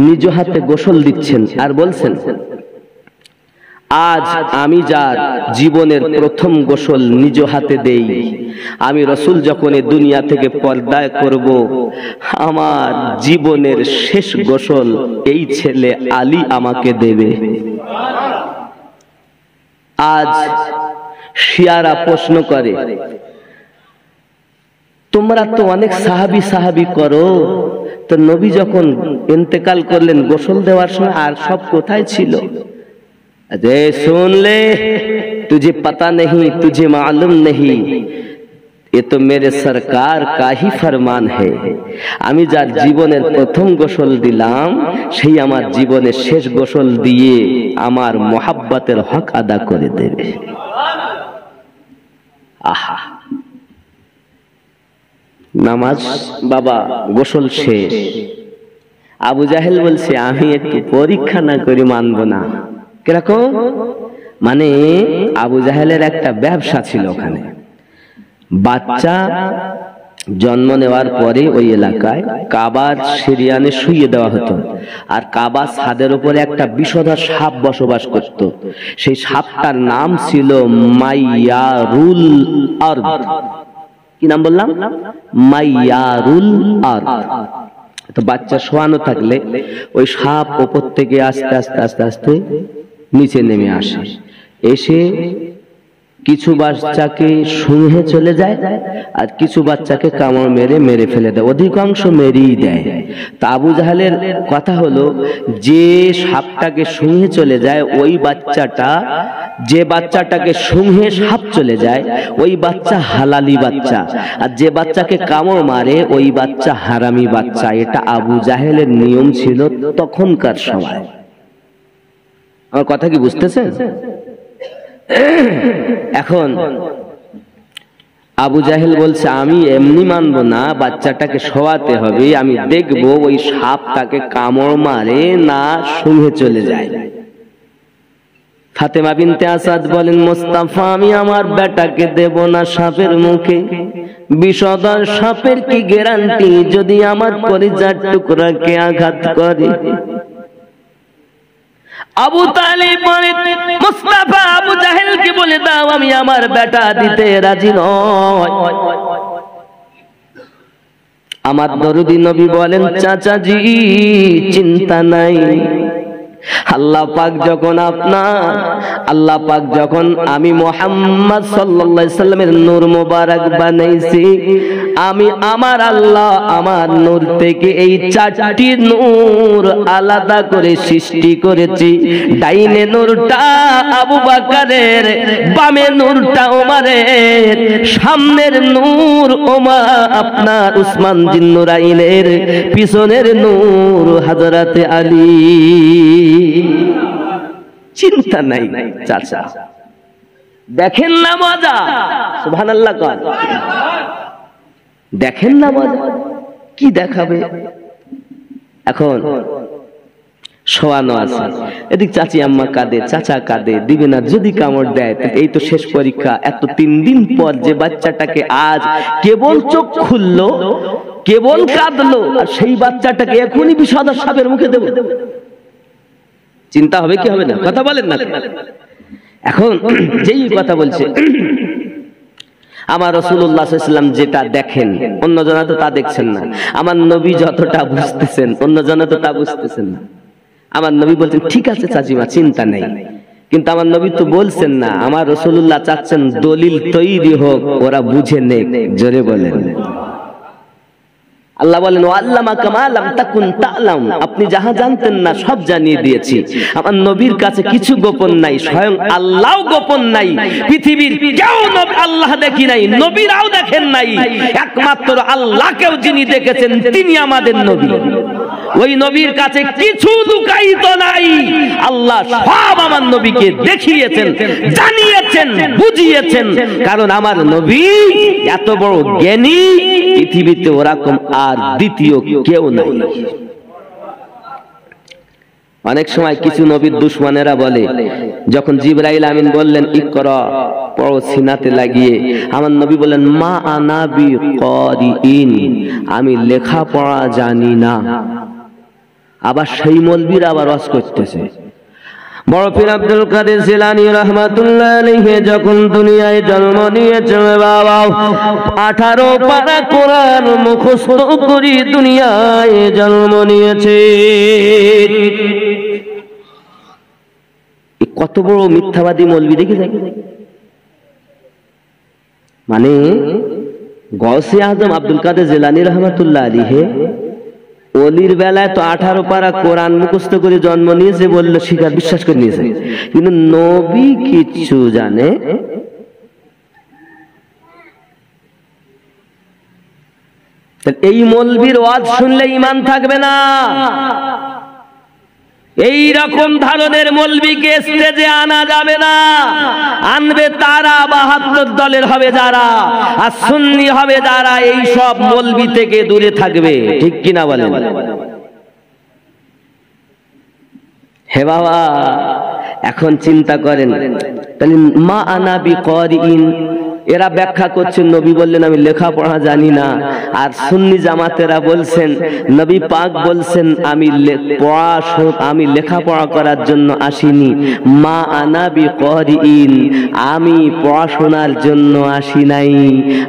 নিজ হাতে গোসল দিচ্ছেন আর বলছেন, আজ আমি যার জীবনের প্রথম গোসল নিজ হাতে দেই, আমি রাসূল যখন এই দুনিয়া থেকে পর্দায় করব, আমার জীবনের শেষ গোসল এই ছেলে আলী আমাকে দেবে। আজ শিয়ারা প্রশ্ন করে, তোমরা তো অনেক সাহাবী সাহাবী করো, তো নবী যখন ইন্তেকাল করলেন গোসল দেওয়ার সময় আর সব কোথায় ছিল? अरे सुन ले, तुझे पता नहीं, तुझे मालूम नहीं, ये तो मेरे सरकार का ही फरमान है আমি যার জীবনের প্রথম গোসল দিলাম সেই আমার জীবনের শেষ গোসল দিয়ে আমার মোহাব্বতের হক আদা করে দেবে আহা নামাজ বাবা গোসল শেষ আবু জাহেল বলছে আমি একটু পরীক্ষা না করে মানব না কিরকম মানে আবু জাহেলের একটা ব্যবসা ছিল ওখানে বাচ্চা জন্ম নেওয়ার পরে ওই এলাকায় কাবার সিরিয়ানে শুইয়ে দেওয়া হতো আর কাবার ছাদের উপরে একটা বিষধর সাপ বসবাস করত সেই সাপটার নাম ছিল মাইয়ারুল আরদ কি নাম বললাম মাইয়ারুল আরদ তো বাচ্চা শোয়ানো থাকলে ওই সাপ উপর থেকে আস্তে আস্তে আস্তে আস্তে নিচে নেমে আসে এসে কিছু বাচ্চাকে শুঁহে চলে যায় আর কিছু বাচ্চাকে কামড় মেরে মেরে ফেলে দেয় অধিকাংশ মেরেই দেয় তা আবু জাহেলের কথা হলো যে সাপটাকে শুঁহে চলে যায় ওই বাচ্চাটা যে বাচ্চাটাকে শুঁহে সাপ চলে যায় ওই বাচ্চা হালালি বাচ্চা আর যে বাচ্চাকে কামড় মারে ওই বাচ্চা হারামি বাচ্চা এটা আবু জাহেলের নিয়ম ছিল তখনকার সময় আমার কথা কি বুঝতেছেন এখন আবু জাহেল বলছে আমি এমনি মানবো না বাচ্চাটাকে শোয়াতে হবে আমি দেখবো ওই সাপ তাকে কামড় মারে না শুঁহে চলে যায় ফাতেমা বিনতে আসাদ বলেন মোস্তাফা আমি আমার বেটাকে দেব না সাপের মুখে বিষধর সাপের কি গ্যারান্টি যদি আমার কলিজার টুকরাকে আঘাত করে আবু তালিব বলেন মুস্তাফা আবু জাহেলকে বলে দাও আমি আমার বেটা দিতে রাজি নয় আমার দরদি নবী বলেন চাচাজি চিন্তা নাই আল্লাহ পাক যখন আমি মুহাম্মদ সাল্লাল্লাহু আলাইহি সাল্লামের নূর মোবারক বানাইছি আমি আমার আল্লাহ আমার নূর থেকে এই চারটি নূর আলাদা করে সৃষ্টি করেছি ডাইনে নূরটা আবু বকরের বামে নূরটা ওমরের সামনের নূর আপনার উসমান জিন্নুরাইনের পিছনের নূর হযরত আলী চিন্তা নাই চাচা দেখেন না মজা সুবহানাল্লাহ কর দেখেন না মজা কি দেখাবে এখন শোয়ানো আছে এদিক চাচি আম্মা কাঁদে চাচা কাঁদে দিবে না যদি কামড় দেয় এই তো শেষ পরীক্ষা এত 3 দিন পর যে বাচ্চাটাকে আজ কেবল চোখ খুললো কেবল কাঁদলো আর সেই বাচ্চাটাকে এখনই বিষধর সাপের মুখে দেব চিন্তা হবে কি হবে না কথা বলেন না এখন যেই কথা বলছে আমার রাসূলুল্লাহ সাল্লাল্লাহু আলাইহি ওয়াসাল্লাম যেটা দেখেন অন্যজনা তো তা দেখছেন না আমার নবী যতটা বুঝতেছেন অন্যজনা তো তা বুঝতেছেন না আমার নবী বলছেন ঠিক আছে চাচিমা চিন্তা নেই কিন্তু আমার নবী তো বলছেন না আমার রাসূলুল্লাহ চাচ্ছেন দলিল তৈরি হোক ওরা বুঝে নেক জোরে বলেন আল্লাহ বলেন ওয়াল্লামাকা মা লাম তাকুন তা'লাম আপনি যাহা জানতেন না সব জানিয়ে দিয়েছি আমার নবীর কাছে কিছু গোপন নাই স্বয়ং আল্লাহও গোপন নাই পৃথিবীর কেউ আল্লাহ দেখি নাই নবীরাও দেখেন নাই একমাত্র আল্লাহকেও যিনি দেখেছেন তিনি আমাদের নবী ওই নবীর কাছে কিছু লুকায়িত নাই আল্লাহ সব আমার নবীকে দেখিয়েছেন জানিয়েছেন বুঝিয়েছেন কারণ আমার নবী এত বড় জ্ঞানী পৃথিবীতে ওরকম আর দ্বিতীয় কেউ নাই অনেক সময় কিছু নবীর দুশমনেরা বলে যখন জিবরাইল আমিন বললেন ইকরা পড়ো সিনাতে লাগিয়ে আমার নবী বলেন মা আনা বিকারিইন আমি লেখাপড়া জানি না আবার সেই মৌলবীরা আবার ওয়াজ করতেছে বড় পীর আব্দুল কাদের জিলানী রাহমাতুল্লাহ আলাইহি যখন দুনিয়ায় জন্ম নিয়েছে বাবা 18 পারা কোরআন মুখস্থ করে দুনিয়ায় জন্ম নিয়েছে কত বড় মিথ্যাবাদী মৌলবী দেখে যায় মানে গৌসে আজম আব্দুল কাদের জিলানী রাহমাতুল্লাহ আলাইহি ওলির বেলায় তো 18 পারা কোরআন মুখস্থ করে জন্ম নিয়েছে বললো স্বীকার বিশ্বাস করে নিয়েছে কিন্তু নবী কিছু জানে এই মৌলবীর ওয়াজ শুনলে ঈমান থাকবে না। এই রকম ধরনের মৌলবীকে স্টেজে আনা যাবে না। আনবে তারা ৭২ দলের হবে যারা, আর সুন্নি হবে যারা, এই সব মৌলবী থেকে দূরে থাকবে। ঠিক কিনা বলেন? হে বাবা, এখন চিন্তা করেন, তাহলে মা আনা বিকারিন, এরা ব্যাখ্যা করছেন নবী বললেন আমি লেখাপড়া জানি না, আর সুন্নি জামাতেরা বলছেন নবী পাক বলছেন আমি লেখাপড়া করার জন্য আসিনি। মা আনা বিকারিন, আমি পড়াশোনার জন্য আসি নাই।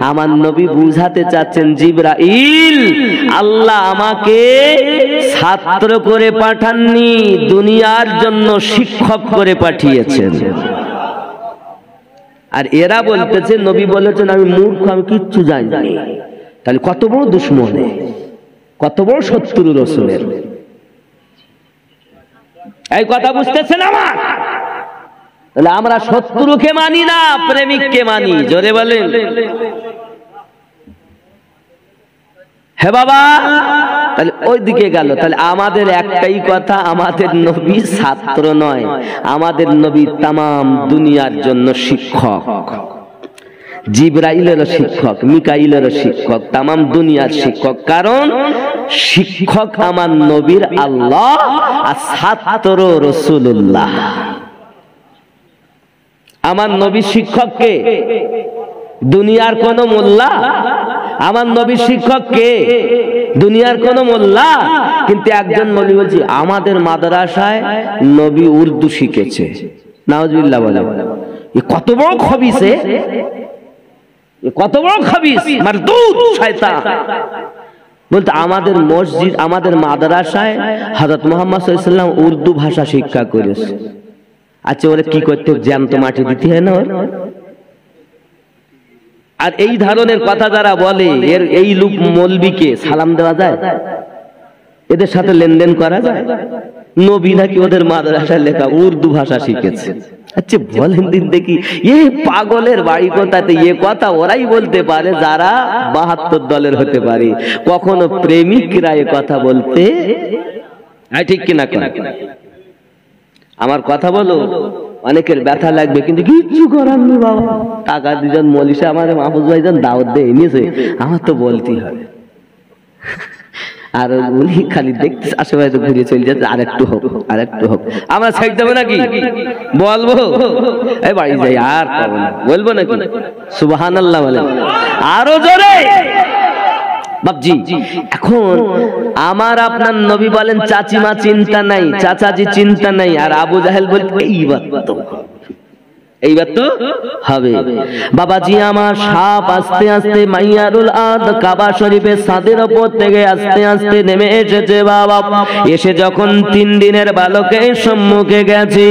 আমার নবী বুঝাতে চাচ্ছেন জিবরাইল, আল্লাহ আমাকে ছাত্র করে পাঠাননি, দুনিয়ার জন্য শিক্ষক করে পাঠিয়েছেন। আর এরা বলতেছে নবী বলেছেন আমি মূর্খ, আমি কিচ্ছু জানি না। তাহলে কত বড় দুশমন, কত বড় শত্রু রাসূলের। এই কথা বুঝতেছেন আমার? তাহলে আমরা শত্রুকে মানি না, প্রেমিককে মানি। জোরে বলেন। হে বাবা, তাহলে ওই দিকে গেল। তাহলে আমাদের একটাই কথা, আমাদের নবী ছাত্র নয়, আমাদের নবী তামাম দুনিয়ার জন্য শিক্ষক। জিবরাইলেরও শিক্ষক, মিকাইলেরও শিক্ষক, তামাম দুনিয়ার শিক্ষক। কারণ শিক্ষক আমার নবীর আল্লাহ, আর ছাত্র রাসূলুল্লাহ। আমার নবী শিক্ষককে দুনিয়ার কোন মোল্লা? আমার নবী শিক্ষক কে? দুনিয়ার কোন মোল্লা? কিন্তু একজন নবী বলছি আমাদের মাদ্রাসায় নবী উর্দু শিখেছে। নাউজুবিল্লাহ বলে। এ কত বড় খবিস, কত বড় খবিস, মারদুদ শয়তান। বলতে আমাদের মসজিদ, আমাদের মাদ্রাসায় হযরত মুহাম্মদ সাল্লাল্লাহু আলাইহি ওয়াসাল্লাম উর্দু ভাষা শিক্ষা করেছে। আচ্ছা ওরা কি করতে, জ্যান্ত মাটি দিতে হয় না? আর এই ধরনের কথা যারা বলে, এই লোক মৌলবীকে সালাম দেওয়া যায়? এদের সাথে লেনদেন করা যায়? নবী নাকি ওদের মাদ্রাসায় লেখা উর্দু ভাষা শিখেছে। আচ্ছা বলেন দিন দেখি, এই পাগলের বাড়ি কোথাতে? এ কথা ওরাই বলতে পারে যারা ৭২ দলের হতে পারে। কখনো প্রেমিকরা এ কথা বলতে, ঠিক কিনা? আমার কথা বলো, অনেকের ব্যথা লাগবে, কিন্তু কিচ্ছু করার নেই বাবা। টাকা দুজন মলিশা আমার মাহফুজ ভাইজান দাওয়াত দিয়ে এনেছে, আমার তো বলতেই হবে। আর উনি খালি দেখতে আশেপাশে ঘুরে চলে যাচ্ছে, আরেকটু হোক, আরেকটু হোক। আমরা ছাইড দেবো নাকি? বলবো এই বাড়ি যাই, আর বলবো নাকি? সুবহানাল্লাহ বলেন আরো জোরে বাপজি। এখন আমার আপনার নবী বলেন চাচিমা চিন্তা নাই, চাচাজি চিন্তা নাই, আর আবু জাহেল বলে এইবার তো হবে। বাবাজি আমার, সাপ আস্তে আস্তে মাইয়ারুল আদ কাবা শরীফের ছাদের উপর থেকে আস্তে আস্তে নেমে এসেছে বাবা। এসে যখন 3 দিনের বালকের সম্মুখে গেছে,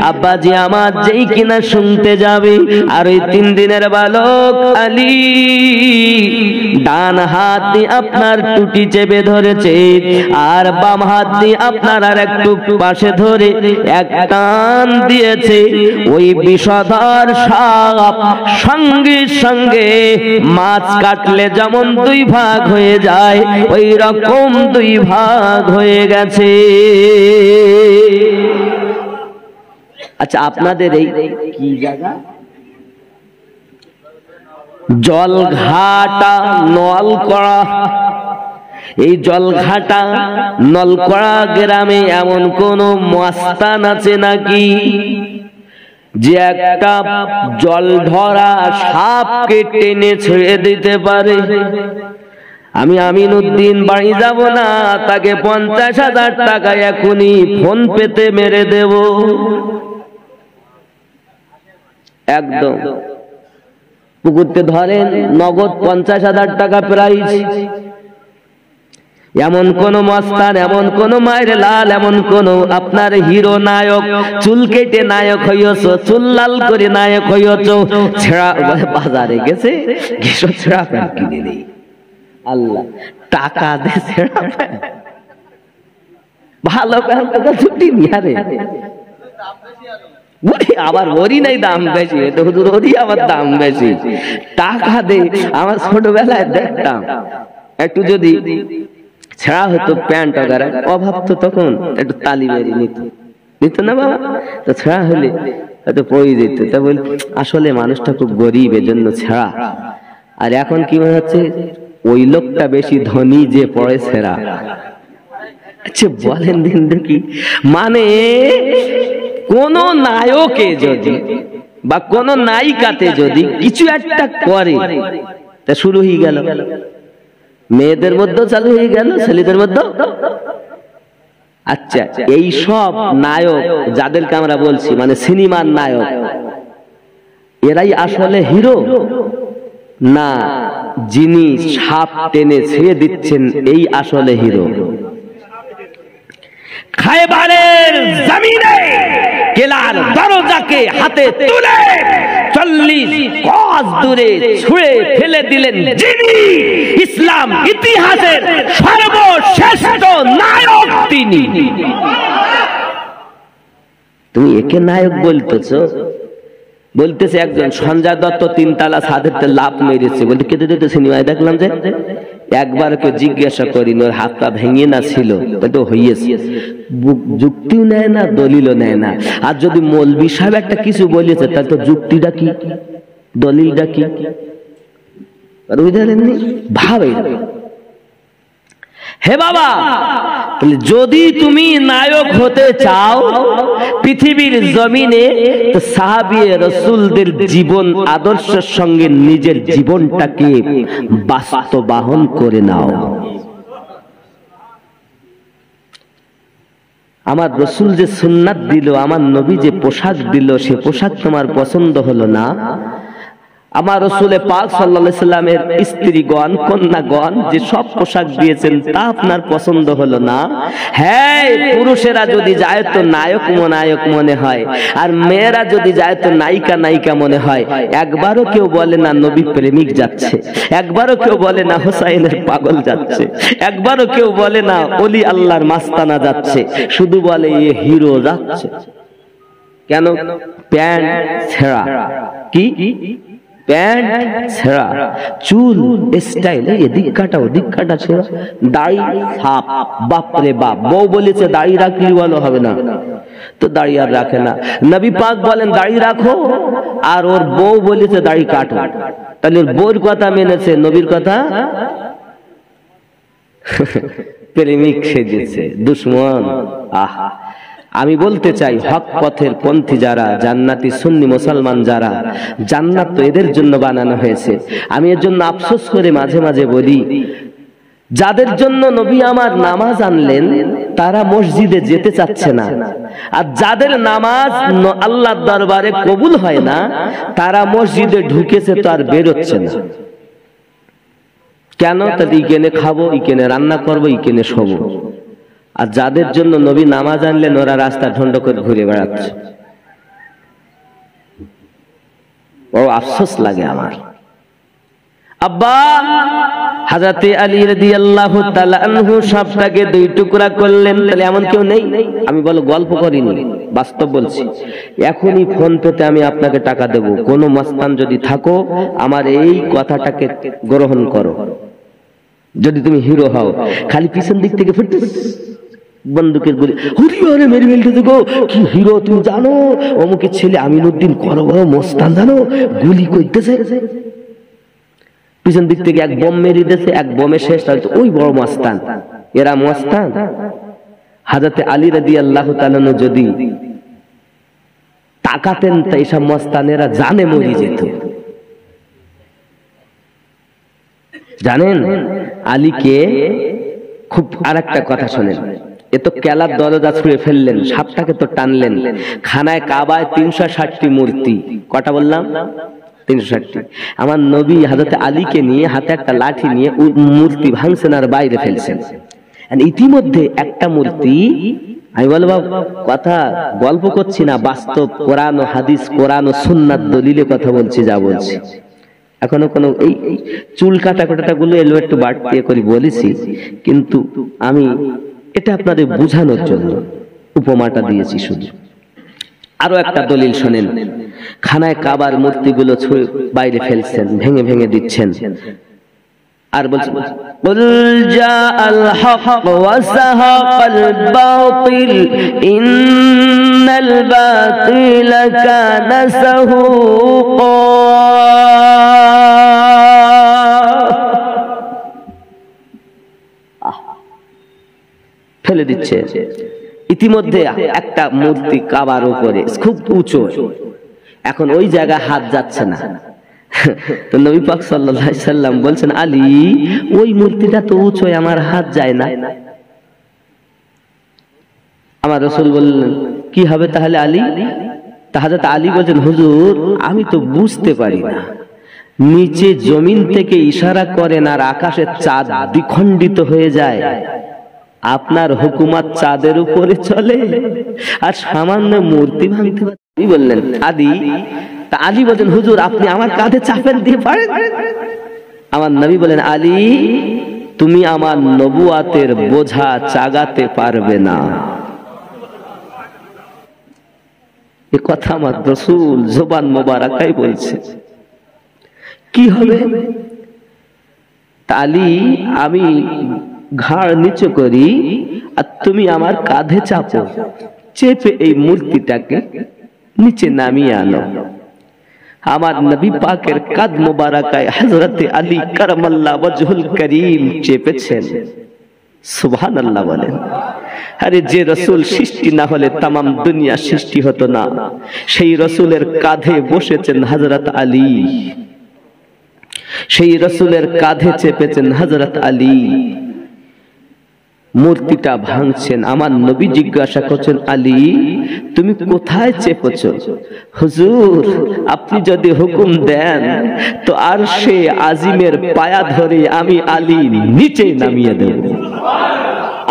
আব্বাজি আমার যেই কিনা শুনতে যাবে, আর ওই 3 দিনের বালক আলী ডান হাত দিয়ে আপনার টুটি চেপে ধরেছে, আর বাম হাত দিয়ে আপনার আর একটু পাশে ধরে এক টান দিয়েছে। ওই বিষধর সাপ সঙ্গে সঙ্গে মাছ কাটলে যেমন 2 ভাগ হয়ে যায়, ওই রকম 2 ভাগ হয়ে গেছে। আচ্ছা আপনাদের এই কি জায়গা? জলঘাটা নলকড়া। এই জলঘাটা নলকড়া গ্রামে এমন কোন মস্তান আছে নাকি যে একটা জল ধরা সাপকে টেনে ছেড়ে দিতে পারে? আমি আমিনউদ্দিন বাড়ি যাব না, তাকে 50,000 টাকা এখনই ফোন পেতে মেরে দেব। একদম পুকুরতে ধরেন, নগদ 50,000 টাকা প্রাইজ। এমন কোন মস্তান, এমন কোন মায়ের লাল, এমন কোন আপনার হিরো নায়ক, চুল কেটে নায়ক হইছ, চুল লাল করে নায়ক হইছ, ছেঁড়া বাজারে গেছে কিছু ছেঁড়া প্যান্ট কিনে নেই, আল্লাহ টাকা দে ছেঁড়া প্যান্ট, ভালো প্যান্ট ছুটি নিয়ে রে আবার ওরই নাই দাম বেশি, ওরই আবার দাম বেশি, টাকা দে। আমার ছোটবেলায় দেখতাম একটু যদি ছেঁড়া হতো প্যান্ট वगैरह, অভাব তো তখন একটু তালি মেরে নিত না বাবা, তো ছেঁড়া হলে হয়তো পড়ে যেত। তা বল আসলে মানুষটা খুব গরিব, এজন্য ছেঁড়া। আর এখন কি মনে হচ্ছে ওই লোকটা বেশি ধনী যে পড়ে ছেঁড়া। আচ্ছা বলেন দিন দেখি, মানে কোন নায়কে যদি বা কোন নায়িকাতে যদি কিছু একটা করে তা শুরু হয়ে গেল, মেয়েদের মধ্যেও চালু হয়ে গেল, ছেলেদের মধ্যেও। আচ্ছা এই সব নায়ক যাদেরকে আমরা বলছি মানে সিনেমার নায়ক, এরাই আসলে হিরো না যিনি সাপ টেনে ছেড়ে দিচ্ছেন এই আসলে হিরো? খায়বারের জমিনে কেলার দরজাকে হাতে তুলে 40 গজ দূরে ছুঁড়ে ফেলে দিলেন যিনি ইসলাম ইতিহাসের সর্বশ্রেষ্ঠ নায়ক তিনি। তুমি একে নায়ক বলতেছো? বলতেছে একজন সঞ্জয় দত্ত 3 তলা ছাদেতে লাফ মেরেছে, বলতে কেটে দিতে সিনেমায় দেখলাম যে একবার কেউ জিজ্ঞাসা করিনি, ওর হাত পা ভেঙে না ছিল, তো হইয়েছে। যুক্তিও নেয় না, দলিলও নেয় না। আর যদি মৌলবি সাহেব একটা কিছু বলেছে তাহলে তো যুক্তিটা কি, দলিলটা কি? আর ওই ধরেন ভাবে হে বাবা, যদি তুমি নায়ক হতে চাও পৃথিবীর জমিনে, তো সাহাবী রাসূলদের জীবন আদর্শের সঙ্গে নিজের জীবনটাকে বাস্তবায়ন করে নাও। আমার রাসূল যে সুন্নাত দিল, আমার নবী যে পোশাক দিল, সে পোশাক তোমার পছন্দ হলো না? আমার রাসূলে পাক সাল্লাল্লাহু আলাইহি সাল্লামের স্ত্রীগণ কন্যাগণ যে সব পোশাক দিয়েছেন তা আপনার পছন্দ হলো না? হ্যাঁ, পুরুষেরা যদি যায় তো নায়ক মনে হয়, আর মেয়েরা যদি যায় তো নায়িকা নায়িকা মনে হয়। একবারও কেউ বলে না নবী প্রেমিক যাচ্ছে, একবারও কেউ বলে না হুসাইনের পাগল যাচ্ছে, একবারও কেউ বলে না ওলি আল্লাহর মাস্তানা যাচ্ছে, শুধু বলে এ হিরো যাচ্ছে। কেন? প্যান্ট ছেঁড়া। কি প্যান্ট ছেঁড়া, চুল স্টাইল এদিক কাটা ওদিক কাটা ছেঁড়া, দাড়ি সাপ। বাপরে বাপ, বউ বলেছে দাড়ি রাখলে ভালো হবে না, তো দাড়ি আর রাখে না। নবী পাক বলেন দাড়ি রাখো, আর ওর বউ বলেছে দাড়ি কাটো। তাহলে ওর বউর কথা মেনেছে, নবীর কথা প্রেমিক সেজেছে, দুশ্মন। আহা, আমি বলতে চাই হক পথের পন্থী যারা, জান্নাতি সুন্নি মুসলমান যারা, জান্নাত তো এদের জন্য বানানো হয়েছে। আমি এর জন্য আফসোস করে মাঝে মাঝে বলি, যাদের জন্য নবী আমার নামাজ আনলেন তারা মসজিদে যেতে চাচ্ছে না, আর যাদের নামাজ আল্লাহর দরবারে কবুল হয় না তারা মসজিদে ঢুকেছে তো আর বেরোচ্ছে না। কেন? তাহলে ইকেনে খাবো, ইকেনে রান্না করবো, ইকেনে শোবো। আর যাদের জন্য নবী নামাজ আনলেন ওরা রাস্তা ঢন্ড করে ঘুরে বেড়াচ্ছে। ও আফসোস লাগে আমার। আব্বা হযরতে আলী রাদিয়াল্লাহু তাআলা আনহু সবটাকে 2 টুকরা করলেন। তাহলে এমন কেউ নেই? আমি বলো গল্প করিনি, বাস্তব বলছি। এখনই ফোন পেতে আমি আপনাকে টাকা দেব, কোন মস্তান যদি থাকো আমার এই কথাটাকে গ্রহণ করো। যদি তুমি হিরো হও, খালি পিছন দিক থেকে ফুটতে বন্দুকের গুলি হুরিয়ারে মেরে ফেলতে দেখো, কি হিরো তুমি জানো? অমুকের ছেলে আমিনুদ্দিন কত বড় মস্তান জানো, গুলি করতেছে। পিছন দিক থেকে এক বোম মেরে দিয়েছে, এক বোমে শেষ, ওই বড় মস্তান। এরা মস্তান? হযরতে আলী রাদিয়াল্লাহু তাআলা যদি তাকাতেন তা এইসব মস্তানেরা জানে মরে যেত। জানেন আলীকে খুব আরেকটা কথা শোনেন, এ তো কেলার দরজা ছুঁড়ে ফেললেন, সাপটাকে তো টানলেন। খানায় কাবায় 360টি মূর্তি, কটা বললাম? 360টি। আমার নবী হযরত আলীকে নিয়ে হাতে একটা লাঠি নিয়ে মূর্তি ভাঙছেন আর বাইরে ফেলছেন। ইতিমধ্যে একটা মূর্তি, আমি বলবো কথা গল্প করছি না, বাস্তব কোরআন ও হাদিস, কোরআন ও সুন্নাত দলিলে কথা বলছি, যা বলছি। এখনো কোনো এই চুল কাটা গুলো এলো একটু বাড়তি করে বলেছি, কিন্তু আমি এটা আপনাদের বোঝানোর জন্য উপমাটা দিয়েছি শুধু। আরো একটা দলিল শোনেন, খানায় কাবার মূর্তিগুলো ছুঁড়ে বাইরে ফেলছেন, ভেঙে ভেঙে দিচ্ছেন। আর বলছেন কুল জাআল হক ওয়া সাহাকাল বাতিল ইন্নাল বাতিলা কানা সাহুকা। ফেলে দিচ্ছে। ইতিমধ্যে একটা মূর্তি কাবার উপরে খুব উঁচু, এখন ওই জায়গায় হাত যাচ্ছে না। তো নবী পাক সাল্লাল্লাহু আলাইহি সাল্লাম বলছেন আলী ওই মূর্তিটা তো উঁচু, আমার হাত যায় না। আমার রাসূল বললেন কি হবে তাহলে আলী? হযরত আলী বলেন হুজুর আমি তো বুঝতে পারি না, নিচে জমিন থেকে ইশারা করেন আর আকাশের চাঁদ দ্বিখণ্ডিত হয়ে যায়, আপনার হুকুমত চাঁদের উপরে চলে আর সামান্য মূর্তি ভাঙতে পারে? বললেন আলী, তা আলী বলেন হুজুর আপনি আমার কাঁধে চাপেন দিয়ে পারেন? আমার নবী বলেন আলী তুমি আমার নবুয়াতের বোঝা চাগাতে পারবে না। এই কথা আমার রাসূল জবান মোবারকায় বলছে। কি হবে? আলী আমি ঘাড় নিচু করি আর তুমি আমার কাঁধে চাপো, চেপে এই মূর্তিটাকে নিচে নামিয়ে আনো। আমার নবী পাকের কাঁধ মোবারকায় হযরতে আলী কারামাল্লাহু ওয়াজহুল করিম চেপেছেন। সুবহানাল্লাহ বলেন। আরে যে রাসূল সৃষ্টি না হলে तमाम দুনিয়া সৃষ্টি হতো না, সেই রাসূলের কাঁধে বসেছেন হযরত আলী, সেই রাসূলের কাঁধে চেপেছেন হযরত আলী, মূর্তিটা ভাঙছেন। আমার নবী জিজ্ঞাসা করছেন আলী তুমি কোথায় চেপেছো? হুজুর আপনি যদি হুকুম দেন তো আরশে আজিমের পায়া ধরে আমি আলী নিচে নামিয়ে দেব।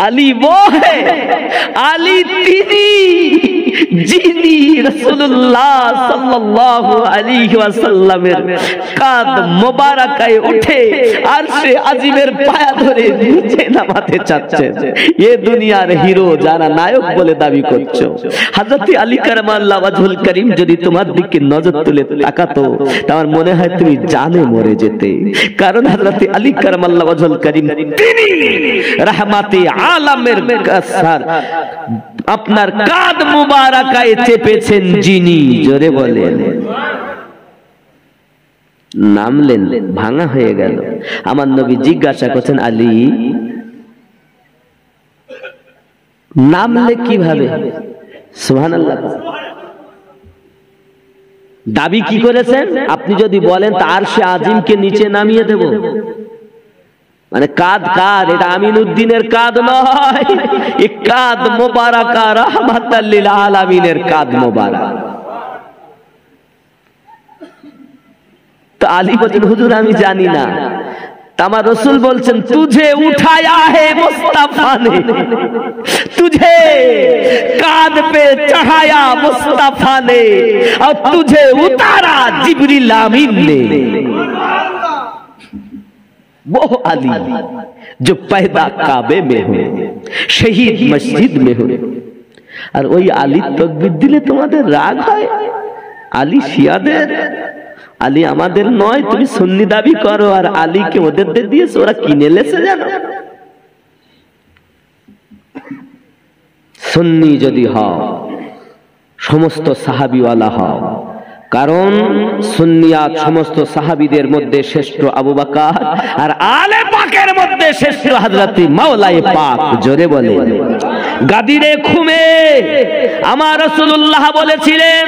আলী वो है, আলী তিনি যিনি রাসূলুল্লাহ সাল্লাল্লাহু আলাইহি ওয়াসাল্লামের কাঁধ মোবারকায় উঠে আরশে আজিমের পায়া ধরে নিচে নামাতে চাচ্ছেন। এই দুনিয়ার হিরো যারা নায়ক বলে দাবি করছো, হযরত আলী কারামাল্লাহু ওয়াজহুল করিম যদি তোমার দিকে নজর তুলে তাকাতো আমার মনে হয় তুমি জানে মরে যেতে। কারণ হযরত আলী কারামাল্লাহু ওয়াজহুল করিম তিনি রাহমাতে আলামের কাসার আপনার কাঁধ মুবারাকায় চেপেছেন যিনি, জোরে বলেন। নামলেন, ভাঙা হয়ে গেল। আমার নবী জিজ্ঞাসা করছেন আলী নামলে কিভাবে? সুবহানাল্লাহ। দাবি কি করেছেন? আপনি যদি বলেন তা আরশে আজিমকে নিচে নামিয়ে দেব। মানে কাঁধ কার? এটা আমিনউদ্দিনের কাঁধ নয়, এই কাঁধ মোবারকা রাহমাতাল লিল আলামিনের কাঁধ মোবারক। তো আলী বলেন হুজুর আমি জানি না। আমার রাসূল বলছেন তুঝে উঠায়া হে মুস্তাফা ने, तुझे कांध पे चढ़ाया मुस्तफा ने और तुझे उतारा जिब्रील आमीन ने। वो अली जो पैदा काबे में हो, शहीद मस्जिद में हो। और ওই আলী তাকবীর দিলে তোমাদের রাগ হয়? আলী শিয়াদের, আলী আমাদের নয়। তুমি সুন্নি দাবি করো আর আলীকে ওদের দিয়েছো, ওরা কিনে লেছে জানো। সুন্নি যদি হও সমস্ত সাহাবীওয়ালা হও, কারণ সুন্নিয়াত সমস্ত সাহাবীদের মধ্যে শ্রেষ্ঠ আবু বকর আর আলে পাকের মধ্যে শ্রেষ্ঠ হযরত মাওলায়ে পাক। জোরে বলে। গাদিরে খুমে আমার রাসূলুল্লাহ বলেছিলেন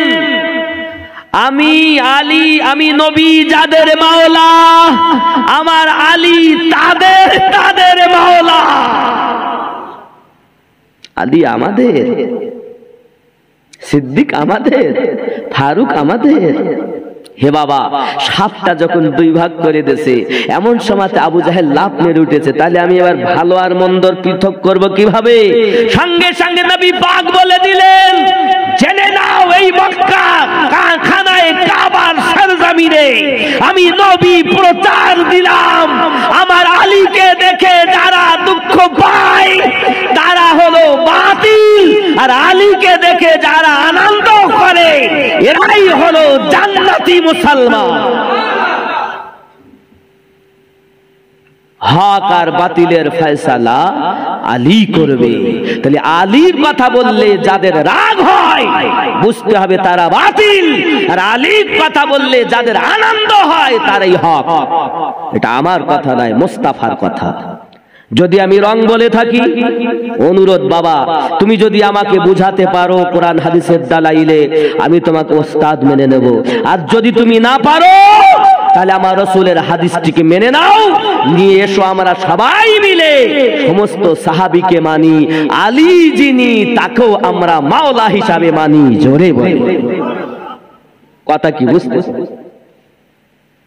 আমি আলী, আমি নবী যাদের মাওলা, আমার আলী তাদের মাওলা। আলী আমাদের, সিদ্দিক আমাদের, ফারুক আমাদের। হে বাবা, সাতটা যখন দুই ভাগ করে দিয়েছে, এমন সময় আবু জাহেল লাফ মেরে উঠেছে, তাহলে আমি এবার ভালো আর মন্দর পৃথক করব কিভাবে? সঙ্গে সঙ্গে নবী পাক বলে দিলেন জেনে নাও এই মক্কা খানায়ে কাবার সরজমিনে আমি নবী প্রচার দিলাম, আমার আলীকে দেখে যারা দুঃখ পায় তারা হলো বাতিল, আর আলীকে দেখে যারা আনন্দ করে এরাই হলো জান্নাতি মুসলমান। হক আর বাতিলের ফয়সালা আলী করবে। তাহলে আলীর কথা বললে যাদের রাগ হয় বুঝতে হবে তারা বাতিল, আর আলীর কথা বললে যাদের আনন্দ হয় তারাই হক। এটা আমার কথা নয়, মুস্তাফার কথা। যদি আমি রং বলে থাকি, অনুরোধ বাবা, তুমি যদি আমাকে বুঝাতে পারো কোরআন হাদিসের দালাইলে, আমি তোমাকে ওস্তাদ মেনে নেব। আর যদি তুমি না পারো, তাহলে আমার রাসূলের হাদিসটিকে মেনে নাও, নিয়ে এসো, আমরা সবাই মিলে সমস্ত সাহাবীকে মানি, আলী যিনি তাকেও আমরা মাওলা হিসাবে মানি। জোরে বলে কথা কি বুঝতেছ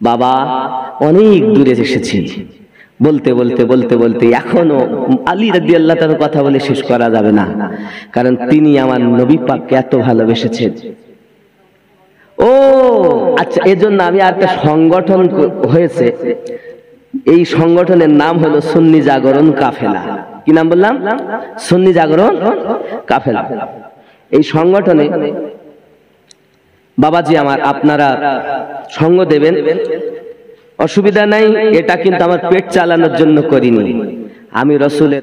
বাবা? অনেক দূরে এসেছি, বলতে বলতে বলতে বলতে এখনো আলী রাদিয়াল্লাহু তাআলার কথা বলে শেষ করা যাবে না, কারণ তিনি আমার নবী পাককে এত ভালোবেসেছেন। ও আচ্ছা, এজন্য আমি একটা সংগঠন হয়েছে, এই সংগঠনের নাম হলো সুন্নি জাগরণ কাফেলা। কি নাম বললাম? সুন্নি জাগরণ কাফেলা। এই সংগঠনে বাবাজি আমার, আপনারা সঙ্গ দেবেন, অসুবিধা নাই। এটা কিন্তু আমার পেট চালানোর জন্য করিনি, আমি রাসূলের